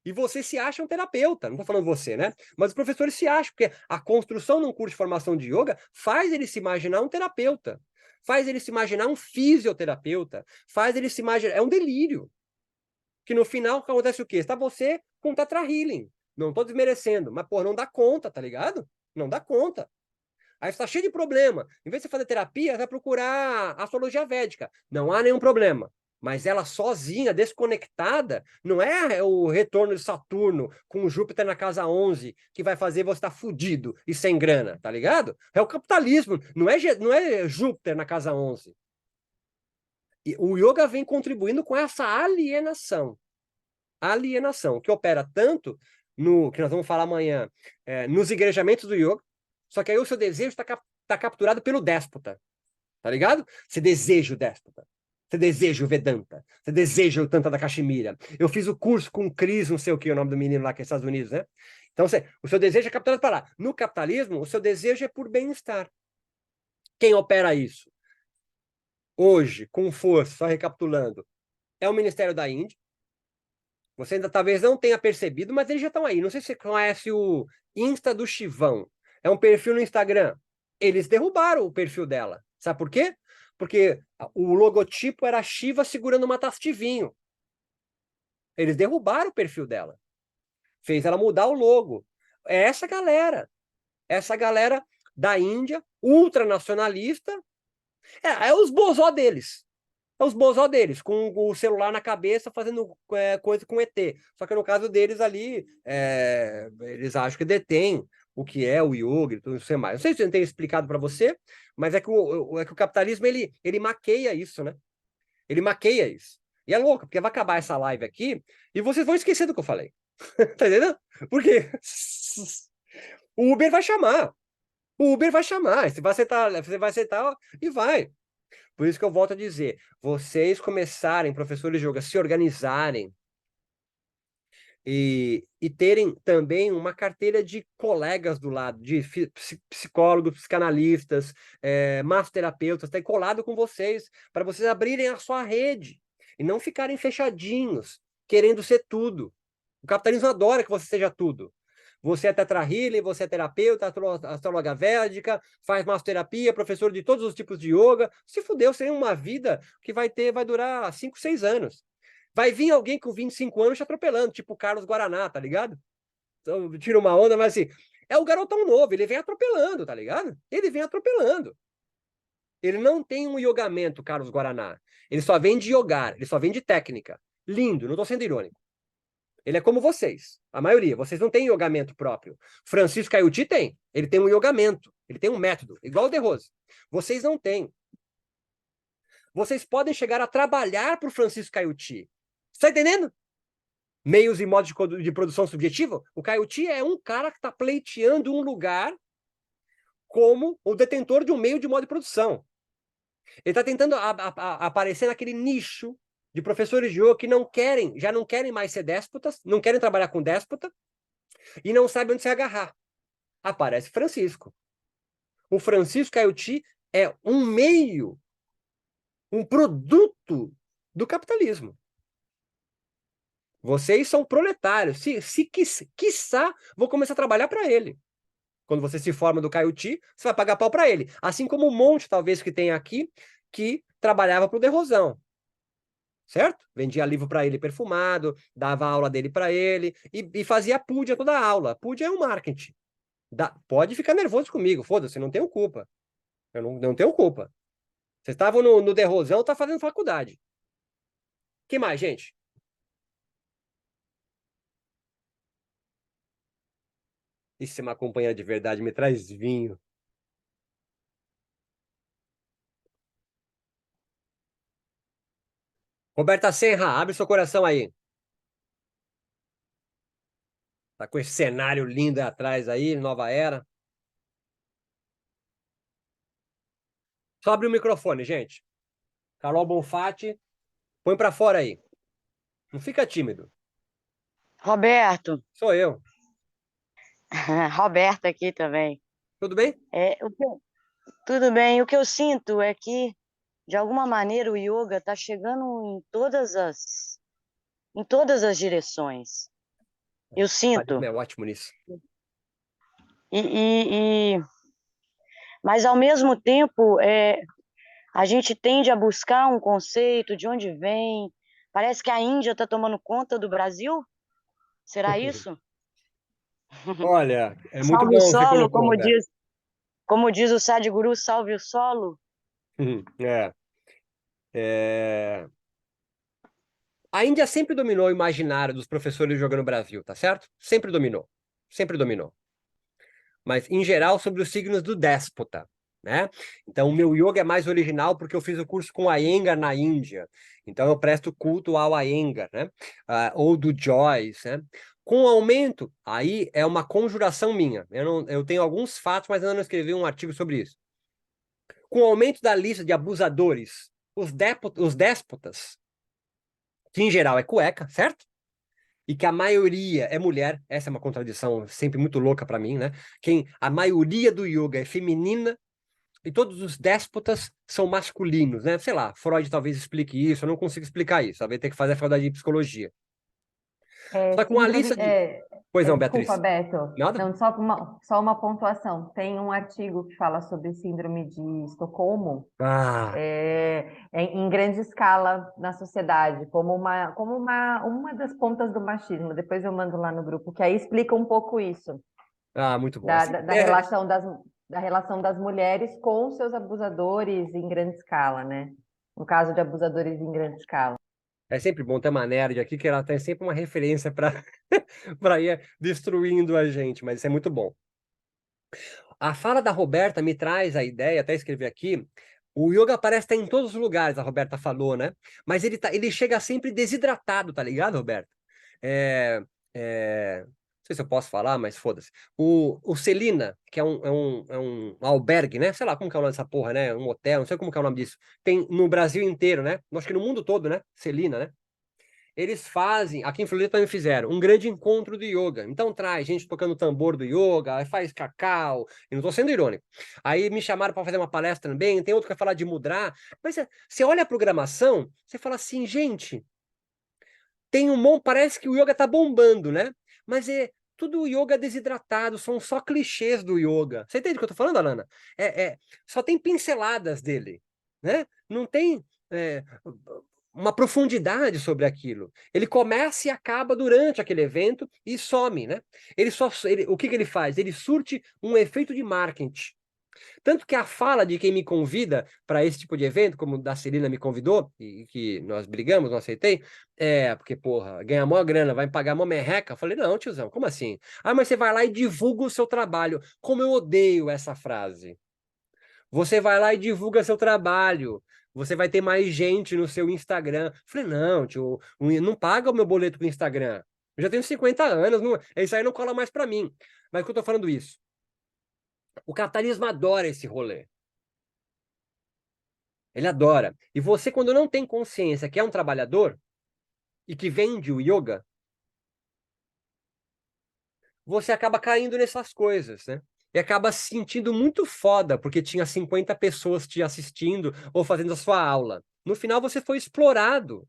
E você se acha um terapeuta, não estou falando você, né? Mas os professores se acham, porque a construção num curso de formação de yoga faz ele se imaginar um terapeuta, faz ele se imaginar um fisioterapeuta, faz ele se imaginar. É um delírio. Que no final acontece o quê? Está você com Tatra Healing. Não estou desmerecendo, mas, pô, não dá conta, tá ligado? Não dá conta. Aí você está cheio de problema. Em vez de você fazer terapia, você vai procurar astrologia védica. Não há nenhum problema. Mas ela sozinha, desconectada, não é o retorno de Saturno com Júpiter na casa 11 que vai fazer você estar fudido e sem grana, tá ligado? É o capitalismo, não é Júpiter na casa 11. E o yoga vem contribuindo com essa alienação. Alienação, que opera tanto no que nós vamos falar amanhã, nos igrejamentos do yoga, só que aí o seu desejo está capturado pelo déspota, tá ligado? Você deseja o déspota, você deseja o Vedanta, você deseja o Tantra da Caxemira. Eu fiz o curso com o Cris, não sei o que, o nome do menino lá que é Estados Unidos, né? Então, o seu desejo é capturado para lá. No capitalismo, o seu desejo é por bem-estar. Quem opera isso? Hoje, com força, só recapitulando, é o Ministério da Índia. Você ainda talvez não tenha percebido, mas eles já estão aí. Não sei se você conhece o Insta do Chivão. É um perfil no Instagram. Eles derrubaram o perfil dela. Sabe por quê? Porque o logotipo era a Shiva segurando uma taça de vinho. Eles derrubaram o perfil dela. Fez ela mudar o logo. É essa galera da Índia, ultranacionalista, é os bozó deles. É os bozó deles, com o celular na cabeça, fazendo coisa com ET. Só que no caso deles ali, eles acham que detém o que é o yoga e tudo isso mais. Não sei se eu tenho explicado para você, mas é que o capitalismo ele maqueia isso, né? Ele maqueia isso. E é louco, porque vai acabar essa live aqui e vocês vão esquecer do que eu falei. Tá entendendo? Porque o Uber vai chamar. O Uber vai chamar. Você vai aceitar e vai. Por isso que eu volto a dizer, vocês começarem, professores de yoga, se organizarem e terem também uma carteira de colegas do lado, de psicólogos, psicanalistas, massoterapeutas, ter colado com vocês, para vocês abrirem a sua rede e não ficarem fechadinhos, querendo ser tudo. O capitalismo adora que você seja tudo. Você é Tatra Healing, você é terapeuta, astróloga védica, faz massoterapia, professor de todos os tipos de yoga. Se fudeu, você tem uma vida que vai durar 5, 6 anos. Vai vir alguém com 25 anos te atropelando, tipo o Carlos Guaraná, tá ligado? Então, tira uma onda, mas assim, é o garotão novo, ele vem atropelando, tá ligado? Ele vem atropelando. Ele não tem um yogamento, Carlos Guaraná. Ele só vem de yogar, ele só vem de técnica. Lindo, não tô sendo irônico. Ele é como vocês, a maioria. Vocês não têm yogamento próprio. Francisco Caiuti tem. Ele tem um yogamento. Ele tem um método, igual o De Rose. Vocês não têm. Vocês podem chegar a trabalhar para o Francisco Caiuti. Está entendendo? Meios e modos de produção subjetiva. O Caiuti é um cara que está pleiteando um lugar como o detentor de um meio de modo de produção. Ele está tentando aparecer naquele nicho de professores de yoga que já não querem mais ser déspotas, não querem trabalhar com déspota, e não sabe onde se agarrar. Aparece Francisco. O Francisco Caiuti é um meio, um produto do capitalismo. Vocês são proletários. Quiçá, vou começar a trabalhar para ele. Quando você se forma do Caiuti, você vai pagar pau para ele. Assim como um monte, talvez, que tem aqui, que trabalhava para o Derrosão. Certo? Vendia livro para ele perfumado, dava aula dele para ele e fazia púdia toda a aula. Púdia é um marketing. Pode ficar nervoso comigo, foda-se, não tenho culpa. Eu não tenho culpa. Vocês estavam no Derrosão, tá fazendo faculdade. Que mais, gente? E se uma companheira de verdade me traz vinho? Roberta Senra, abre seu coração aí. Tá com esse cenário lindo aí atrás aí, nova era. Só abre o microfone, gente. Carol Bonfatti, põe para fora aí. Não fica tímido. Roberto, Sou eu. Roberto aqui também. Tudo bem? Tudo bem, o que eu sinto é que, de alguma maneira, o yoga está chegando em todas as direções. Eu sinto. É ótimo nisso. E, e, e- mas, ao mesmo tempo, a gente tende a buscar um conceito de onde vem. Parece que a Índia está tomando conta do Brasil. Será isso? Olha, é muito Salve o bom você solo, colocou, Roberto. como diz o Sadhguru, salve o solo. É. A Índia sempre dominou o imaginário dos professores de yoga no Brasil, tá certo? Sempre dominou. Sempre dominou. Mas, em geral, sobre os signos do déspota, né? Então, o meu yoga é mais original porque eu fiz o curso com Iyengar na Índia. Então, eu presto culto ao Iyengar, né? Ou do Joyce, né? Com o aumento, aí é uma conjuração minha. Eu tenho alguns fatos, mas ainda não escrevi um artigo sobre isso. Com o aumento da lista de abusadores, os déspotas, que em geral é cueca, certo? E que a maioria é mulher, essa é uma contradição sempre muito louca para mim, né? A maioria do yoga é feminina e todos os déspotas são masculinos, né? Sei lá, Freud talvez explique isso, eu não consigo explicar isso, talvez tenha que fazer a faculdade de psicologia. Só com uma Síndrome. lista de... Pois não, Desculpa, Beatriz. Beto. Nada? Não, só uma pontuação. Tem um artigo que fala sobre síndrome de Estocolmo, Ah, em grande escala na sociedade, uma das pontas do machismo. Depois eu mando lá no grupo, que aí explica um pouco isso, muito bom. da relação das mulheres com seus abusadores em grande escala, né? No caso de abusadores em grande escala. É sempre bom ter uma nerd aqui, que ela tem sempre uma referência para para ir destruindo a gente, mas isso é muito bom. A fala da Roberta me traz a ideia, até escrevi aqui, o yoga parece estar em todos os lugares, a Roberta falou, né? Mas ele chega sempre desidratado, tá ligado, Roberta? É, não sei se eu posso falar, mas foda-se. O Celina, que é um albergue, né? Sei lá como que é o nome dessa porra, né? Um hotel, não sei como que é o nome disso. Tem no Brasil inteiro, né? Acho que no mundo todo, né? Celina, né? Eles fazem, aqui em Floripa também fizeram, um grande encontro do yoga. Então traz gente tocando tambor do yoga, aí faz cacau, e não estou sendo irônico. Aí me chamaram para fazer uma palestra também, tem outro que vai falar de mudra. Mas você olha a programação, você fala assim, gente, tem um monte, parece que o yoga tá bombando, né? Mas é tudo yoga desidratado, são só clichês do yoga. Você entende o que eu tô falando, Alana? Só tem pinceladas dele, né? Não tem uma profundidade sobre aquilo. Ele começa e acaba durante aquele evento e some, né? O que ele faz? Ele surte um efeito de marketing. Tanto que a fala de quem me convida para esse tipo de evento, como da Celina me convidou, e que nós brigamos, não aceitei, porque, porra, ganha mó grana, vai me pagar mó merreca. Eu falei, não, tiozão, como assim? Ah, mas você vai lá e divulga o seu trabalho. Como eu odeio essa frase. Você vai lá e divulga seu trabalho. Você vai ter mais gente no seu Instagram. Eu falei, não, tio, não paga o meu boleto com o Instagram. Eu já tenho 50 anos, isso aí não cola mais para mim. Mas por que eu tô falando isso? O capitalismo adora esse rolê. Ele adora. E você, quando não tem consciência que é um trabalhador e que vende o yoga, você acaba caindo nessas coisas, né? E acaba se sentindo muito foda porque tinha 50 pessoas te assistindo ou fazendo a sua aula. No final, você foi explorado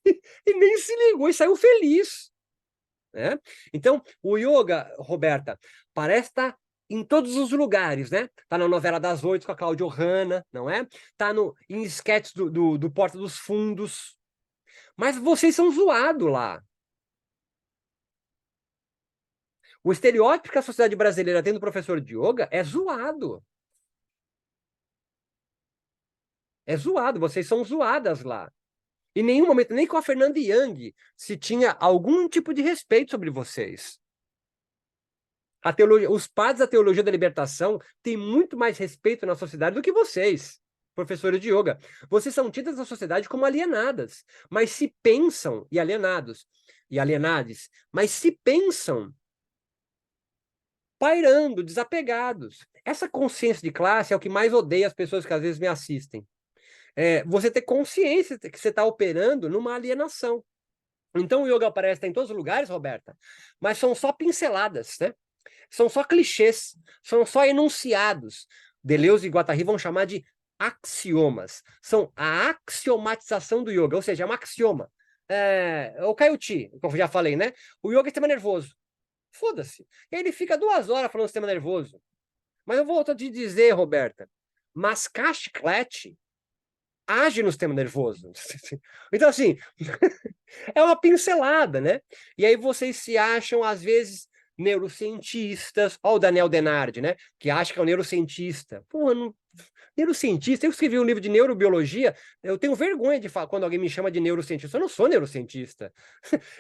e nem se ligou e saiu feliz, né? Então, o yoga, Roberta, parece estar em todos os lugares, né? Tá na novela das 8 com a Cláudia Hanna, não é? Tá em sketches do Porta dos Fundos. Mas vocês são zoados lá. O estereótipo que a sociedade brasileira tem do professor de yoga é zoado. É zoado, vocês são zoadas lá. Em nenhum momento, nem com a Fernanda Young, se tinha algum tipo de respeito sobre vocês. Os padres da teologia da libertação têm muito mais respeito na sociedade do que vocês, professores de yoga. Vocês são tidas na sociedade como alienadas, mas se pensam, e alienados, e alienades, mas se pensam pairando, desapegados. Essa consciência de classe é o que mais odeia as pessoas que às vezes me assistem. Você ter consciência que você está operando numa alienação. Então o yoga parece estar em todos os lugares, Roberta, mas são só pinceladas, né? São só clichês, são só enunciados. Deleuze e Guattari vão chamar de axiomas. São a axiomatização do yoga, ou seja, é um axioma. O Kaiuchi, como eu já falei, né? O yoga é sistema nervoso. Foda-se. Ele fica 2 horas falando sistema nervoso. Mas eu vou te dizer, Roberta, mascar chiclete age no sistema nervoso. Então, assim, é uma pincelada, né? E aí vocês se acham, às vezes, neurocientistas. Olha o Daniel Denardi, né? Que acha que é um neurocientista. Pô, não... Neurocientista, eu escrevi um livro de neurobiologia, eu tenho vergonha de falar quando alguém me chama de neurocientista. Eu não sou neurocientista.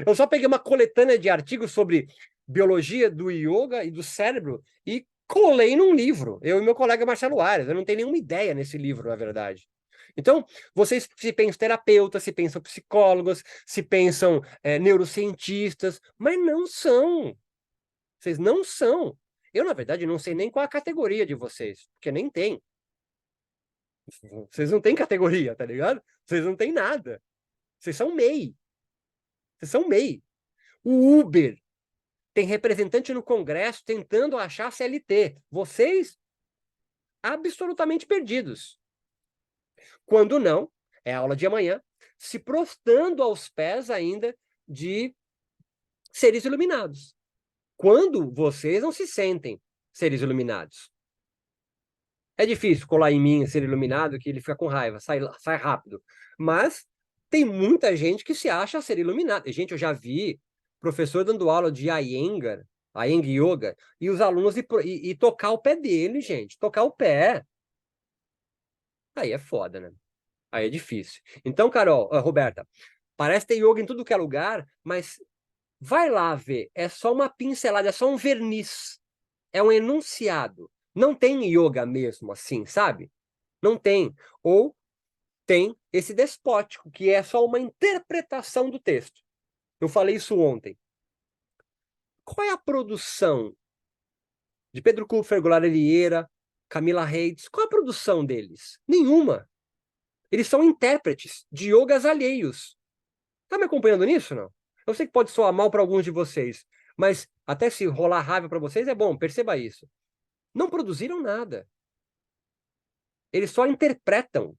Eu só peguei uma coletânea de artigos sobre biologia do yoga e do cérebro e colei num livro. Eu e meu colega Marcelo Ares. Eu não tenho nenhuma ideia nesse livro, na verdade. Então, vocês se pensam terapeutas, se pensam psicólogos, se pensam neurocientistas, mas não são. Vocês não são. Eu, na verdade, não sei nem qual a categoria de vocês, porque nem tem. Vocês não têm categoria, tá ligado? Vocês não têm nada. Vocês são MEI. Vocês são MEI. O Uber tem representante no Congresso tentando achar CLT. Vocês, absolutamente perdidos. Quando não, é a aula de amanhã, se prostrando aos pés ainda de seres iluminados. Quando vocês não se sentem seres iluminados. É difícil colar em mim ser iluminado, que ele fica com raiva, sai rápido. Mas tem muita gente que se acha ser iluminado. Gente, eu já vi professor dando aula de Iyengar Yoga, e os alunos e tocar o pé dele, gente. Tocar o pé. Aí é foda, né? Aí é difícil. Então, Carol, Roberta, parece ter yoga em tudo que é lugar, mas vai lá ver. É só uma pincelada, é só um verniz. É um enunciado. Não tem yoga mesmo assim, sabe? Não tem. Ou tem esse despótico, que é só uma interpretação do texto. Eu falei isso ontem. Qual é a produção de Pedro Kupfer, Goulart Elieira, Camila Reitz? Qual é a produção deles? Nenhuma. Eles são intérpretes de yogas alheios. Tá me acompanhando nisso, não? Eu sei que pode soar mal para alguns de vocês, mas até se rolar raiva para vocês é bom, perceba isso. Não produziram nada. Eles só interpretam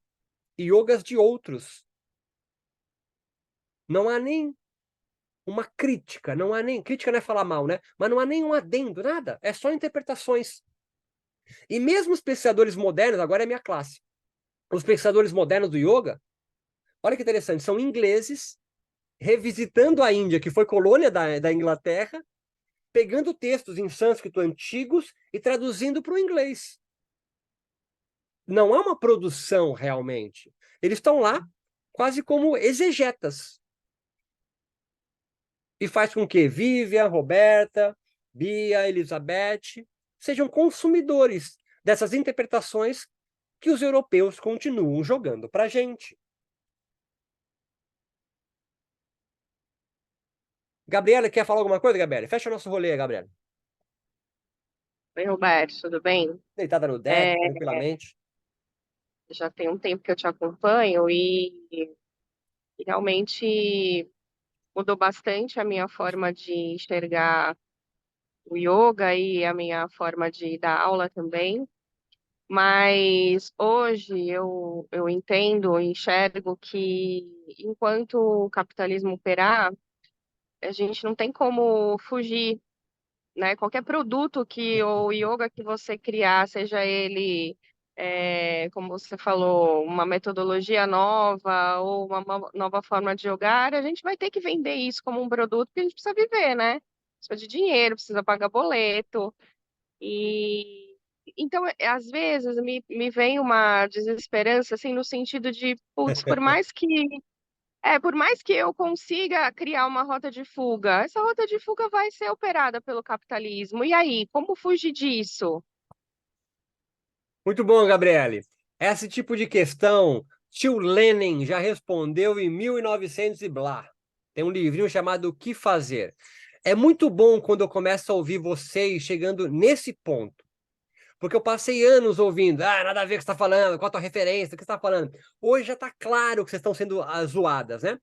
yogas de outros. Não há nem uma crítica, não há nem... Crítica não é falar mal, né? Mas não há nem um adendo, nada. É só interpretações. E mesmo os pesquisadores modernos, agora é minha classe, os pesquisadores modernos do yoga, olha que interessante, são ingleses revisitando a Índia, que foi colônia da Inglaterra, pegando textos em sânscrito antigos e traduzindo para o inglês. Não há uma produção realmente. Eles estão lá quase como exegetas. E faz com que Vivian, Roberta, Bia, Elizabeth sejam consumidores dessas interpretações que os europeus continuam jogando para a gente. Gabriela, quer falar alguma coisa, Gabriela? Fecha o nosso rolê, Gabriela. Oi, Roberto, tudo bem? Deitada no deck, tranquilamente. Já tem um tempo que eu te acompanho e realmente mudou bastante a minha forma de enxergar o yoga e a minha forma de dar aula também. Mas hoje eu entendo, enxergo que enquanto o capitalismo operar, a gente não tem como fugir, né? Qualquer produto que o yoga que você criar, seja ele, como você falou, uma metodologia nova ou uma nova forma de jogar, a gente vai ter que vender isso como um produto que a gente precisa viver, né? Precisa de dinheiro, precisa pagar boleto. E então, às vezes, me vem uma desesperança, assim, no sentido de, putz, por mais que eu consiga criar uma rota de fuga, essa rota de fuga vai ser operada pelo capitalismo. E aí, como fugir disso? Muito bom, Gabriele. Esse tipo de questão, tio Lenin já respondeu em 1900 e blá. Tem um livrinho chamado O que Fazer. É muito bom quando eu começo a ouvir vocês chegando nesse ponto. Porque eu passei anos ouvindo, nada a ver com o que você está falando, qual a tua referência, o que você está falando. Hoje já está claro que vocês estão sendo zoadas, né?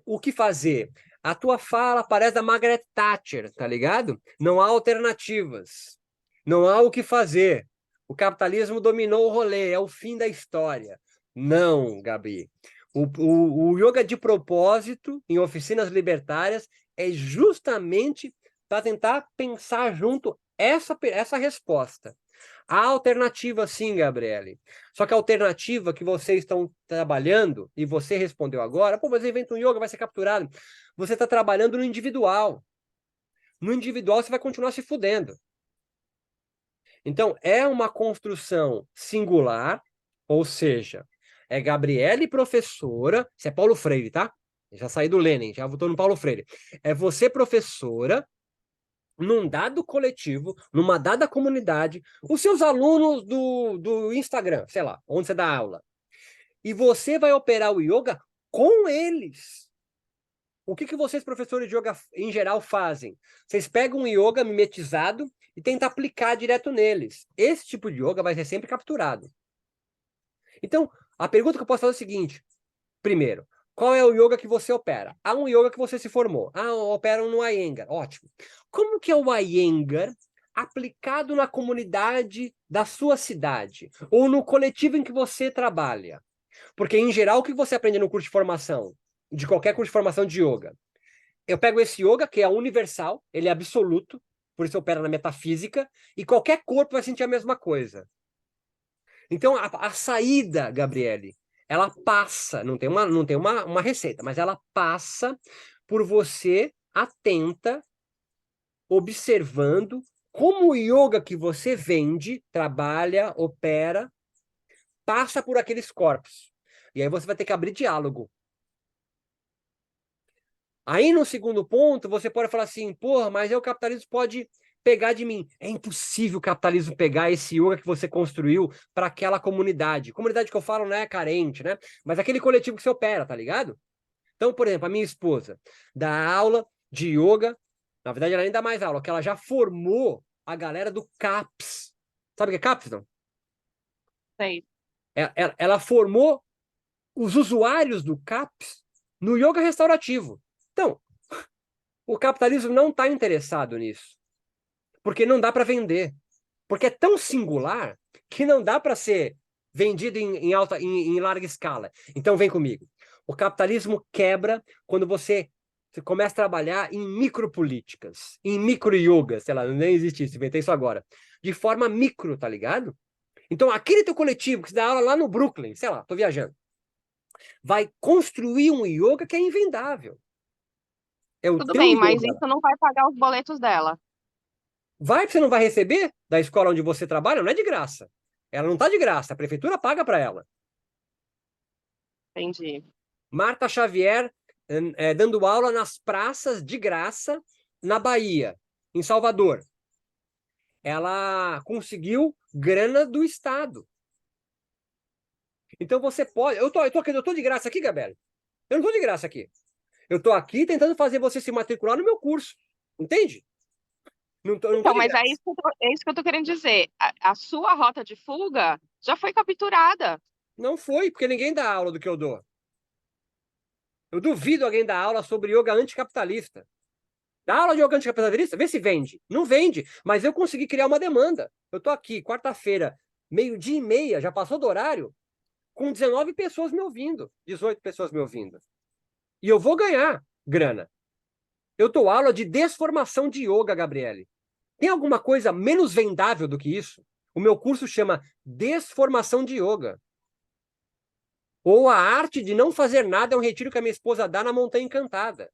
O que fazer? A tua fala parece da Margaret Thatcher, tá ligado? Não há alternativas. Não há o que fazer. O capitalismo dominou o rolê, é o fim da história. Não, Gabi. O yoga de propósito, em oficinas libertárias, é justamente para tentar pensar junto essa resposta. Há alternativa, sim, Gabriele. Só que a alternativa que vocês estão trabalhando, e você respondeu agora, pô, mas inventa um yoga, vai ser capturado. Você está trabalhando no individual. No individual, você vai continuar se fudendo. Então, é uma construção singular, ou seja, é Gabriele professora, isso é Paulo Freire, tá? Já saí do Lenin, já voltou no Paulo Freire. É você professora, num dado coletivo, numa dada comunidade, os seus alunos do Instagram, sei lá, onde você dá aula. E você vai operar o yoga com eles. O que vocês, professores de yoga, em geral, fazem? Vocês pegam um yoga mimetizado e tentam aplicar direto neles. Esse tipo de yoga vai ser sempre capturado. Então, a pergunta que eu posso fazer é o seguinte. Primeiro, qual é o yoga que você opera? Há um yoga que você se formou. Operam no Iyengar. Ótimo. Como que é o Iyengar aplicado na comunidade da sua cidade? Ou no coletivo em que você trabalha? Porque, em geral, o que você aprende no curso de formação? De qualquer curso de formação de yoga? Eu pego esse yoga, que é universal, ele é absoluto, por isso opera na metafísica, e qualquer corpo vai sentir a mesma coisa. Então, a saída, Gabriele, ela passa, não tem uma receita, mas ela passa por você atenta, observando como o yoga que você vende, trabalha, opera, passa por aqueles corpos. E aí você vai ter que abrir diálogo. Aí, no segundo ponto, você pode falar assim, porra, mas o capitalismo pode pegar de mim. É impossível o capitalismo pegar esse yoga que você construiu para aquela comunidade. Comunidade que eu falo não é carente, né? Mas aquele coletivo que você opera, tá ligado? Então, por exemplo, a minha esposa dá aula de yoga, na verdade ela nem dá mais aula, que ela já formou a galera do CAPS. Sabe o que é CAPS, não? Sei. Ela formou os usuários do CAPS no yoga restaurativo. Então, o capitalismo não está interessado nisso, porque não dá para vender, porque é tão singular que não dá para ser vendido em larga escala. Então vem comigo. O capitalismo quebra quando você começa a trabalhar em micropolíticas, em micro-yoga, sei lá, nem existe isso, inventei isso agora. De forma micro, tá ligado? Então aquele teu coletivo que se dá aula lá no Brooklyn, sei lá, tô viajando, vai construir um yoga que é invendável. É o Tudo teu bem, mas yoga. isso não vai pagar os boletos dela. Vai que você não vai receber da escola onde você trabalha, não é de graça. Ela não está de graça, a prefeitura paga para ela. Entendi. Marta Xavier dando aula nas praças de graça na Bahia, em Salvador. Ela conseguiu grana do Estado. Então você pode. Eu tô de graça aqui, Gabriel. Eu não tô de graça aqui. Eu tô aqui tentando fazer você se matricular no meu curso. Entende? Não tô Então, de mas graça. é isso que eu tô querendo dizer. A sua rota de fuga já foi capturada. Não foi, porque ninguém dá aula do que eu dou. Eu duvido alguém dar aula sobre yoga anticapitalista. Dá aula de yoga anticapitalista, vê se vende. Não vende, mas eu consegui criar uma demanda. Eu tô aqui, quarta-feira, 12:30, já passou do horário, com 19 pessoas me ouvindo, 18 pessoas me ouvindo. E eu vou ganhar grana. Eu dou aula de desformação de yoga, Gabriele. Tem alguma coisa menos vendável do que isso? O meu curso chama Desformação de Yoga. Ou a arte de não fazer nada é um retiro que a minha esposa dá na Montanha Encantada.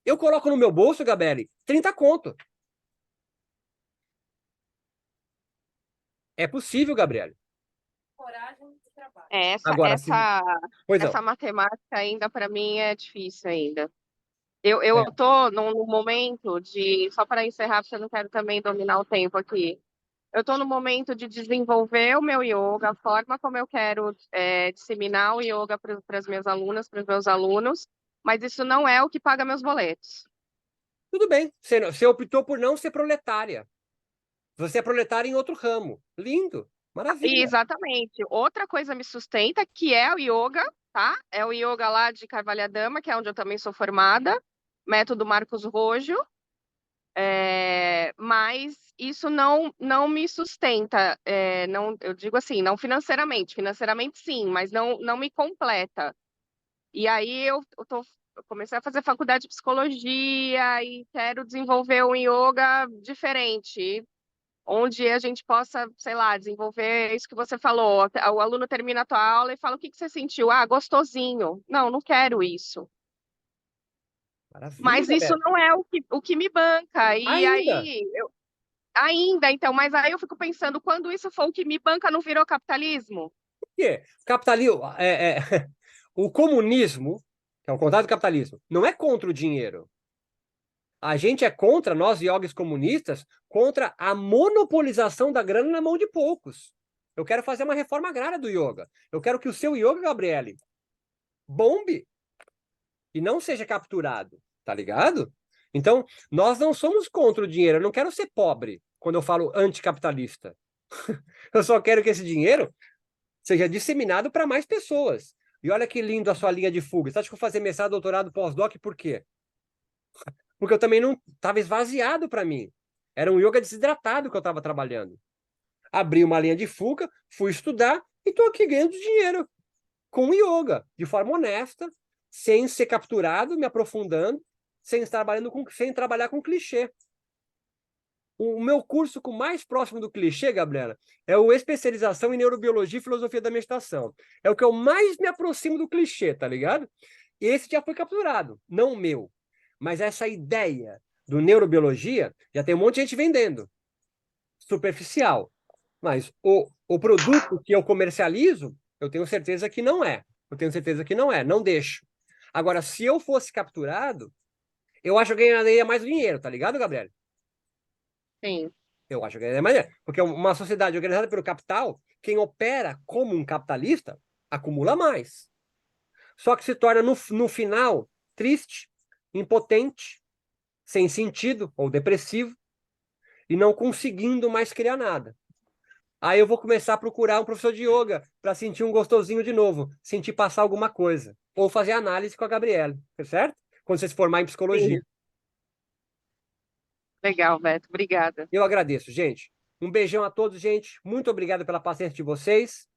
Eu coloco no meu bolso, Gabriele, 30 conto. É possível, Gabriele. Coragem de trabalho. Essa, Agora, se... essa, Pois não. essa matemática ainda para mim é difícil ainda. Eu É. tô num momento de, só para encerrar, porque eu não quero também dominar o tempo aqui. Eu estou no momento de desenvolver o meu yoga, a forma como eu quero disseminar o yoga para as minhas alunas, para os meus alunos, mas isso não é o que paga meus boletos. Tudo bem, você optou por não ser proletária. Você é proletária em outro ramo. Lindo, maravilha. Exatamente. Outra coisa me sustenta, que é o yoga, tá? É o yoga lá de Carvalhadama, que é onde eu também sou formada, método Marcos Rojo. Mas isso não me sustenta, não, eu digo assim, não financeiramente sim, mas não me completa. E aí eu comecei a fazer faculdade de psicologia e quero desenvolver um yoga diferente, onde a gente possa, sei lá, desenvolver isso que você falou. O aluno termina a tua aula e fala, o que que você sentiu? Ah, gostosinho. Não quero isso. Maravilha, Mas isso Gabriela. não é o que me banca. E Ainda. aí, ainda, então, mas aí eu fico pensando, quando isso for o que me banca, não virou capitalismo? Por quê? Capitalismo, o comunismo, que é o contrário do capitalismo, não é contra o dinheiro. A gente é contra, nós yogis comunistas, contra a monopolização da grana na mão de poucos. Eu quero fazer uma reforma agrária do yoga. Eu quero que o seu yoga, Gabriele, bombe e não seja capturado, tá ligado? Então, nós não somos contra o dinheiro. Eu não quero ser pobre quando eu falo anticapitalista. Eu só quero que esse dinheiro seja disseminado para mais pessoas. E olha que lindo a sua linha de fuga. Você acha que eu vou fazer mestrado, doutorado, pós-doc por quê? Porque eu também não estava esvaziado para mim. Era um yoga desidratado que eu estava trabalhando. Abri uma linha de fuga, fui estudar e estou aqui ganhando dinheiro com yoga, de forma honesta, sem ser capturado, me aprofundando, sem trabalhar com clichê. O meu curso com mais próximo do clichê, Gabriela, é o Especialização em Neurobiologia e Filosofia da Meditação. É o que eu mais me aproximo do clichê, tá ligado? Esse já foi capturado, não o meu. Mas essa ideia do neurobiologia, já tem um monte de gente vendendo. Superficial. Mas o produto que eu comercializo, eu tenho certeza que não é. Eu tenho certeza que não é, não deixo. Agora, se eu fosse capturado, eu acho que eu ganharia mais dinheiro, tá ligado, Gabriela? Sim. Eu acho que é maneiro. Porque uma sociedade organizada pelo capital, quem opera como um capitalista, acumula mais. Só que se torna, no final, triste, impotente, sem sentido ou depressivo, e não conseguindo mais criar nada. Aí eu vou começar a procurar um professor de yoga para sentir um gostosinho de novo, sentir passar alguma coisa. Ou fazer análise com a Gabriela, certo? Quando você se formar em psicologia. Sim. Legal, Beto. Obrigada. Eu agradeço, gente. Um beijão a todos, gente. Muito obrigado pela paciência de vocês.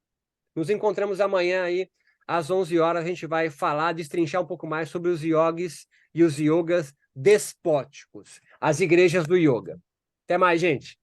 Nos encontramos amanhã aí, às 11 horas. A gente vai falar, destrinchar um pouco mais sobre os yogis e os yogas despóticos, as igrejas do yoga. Até mais, gente.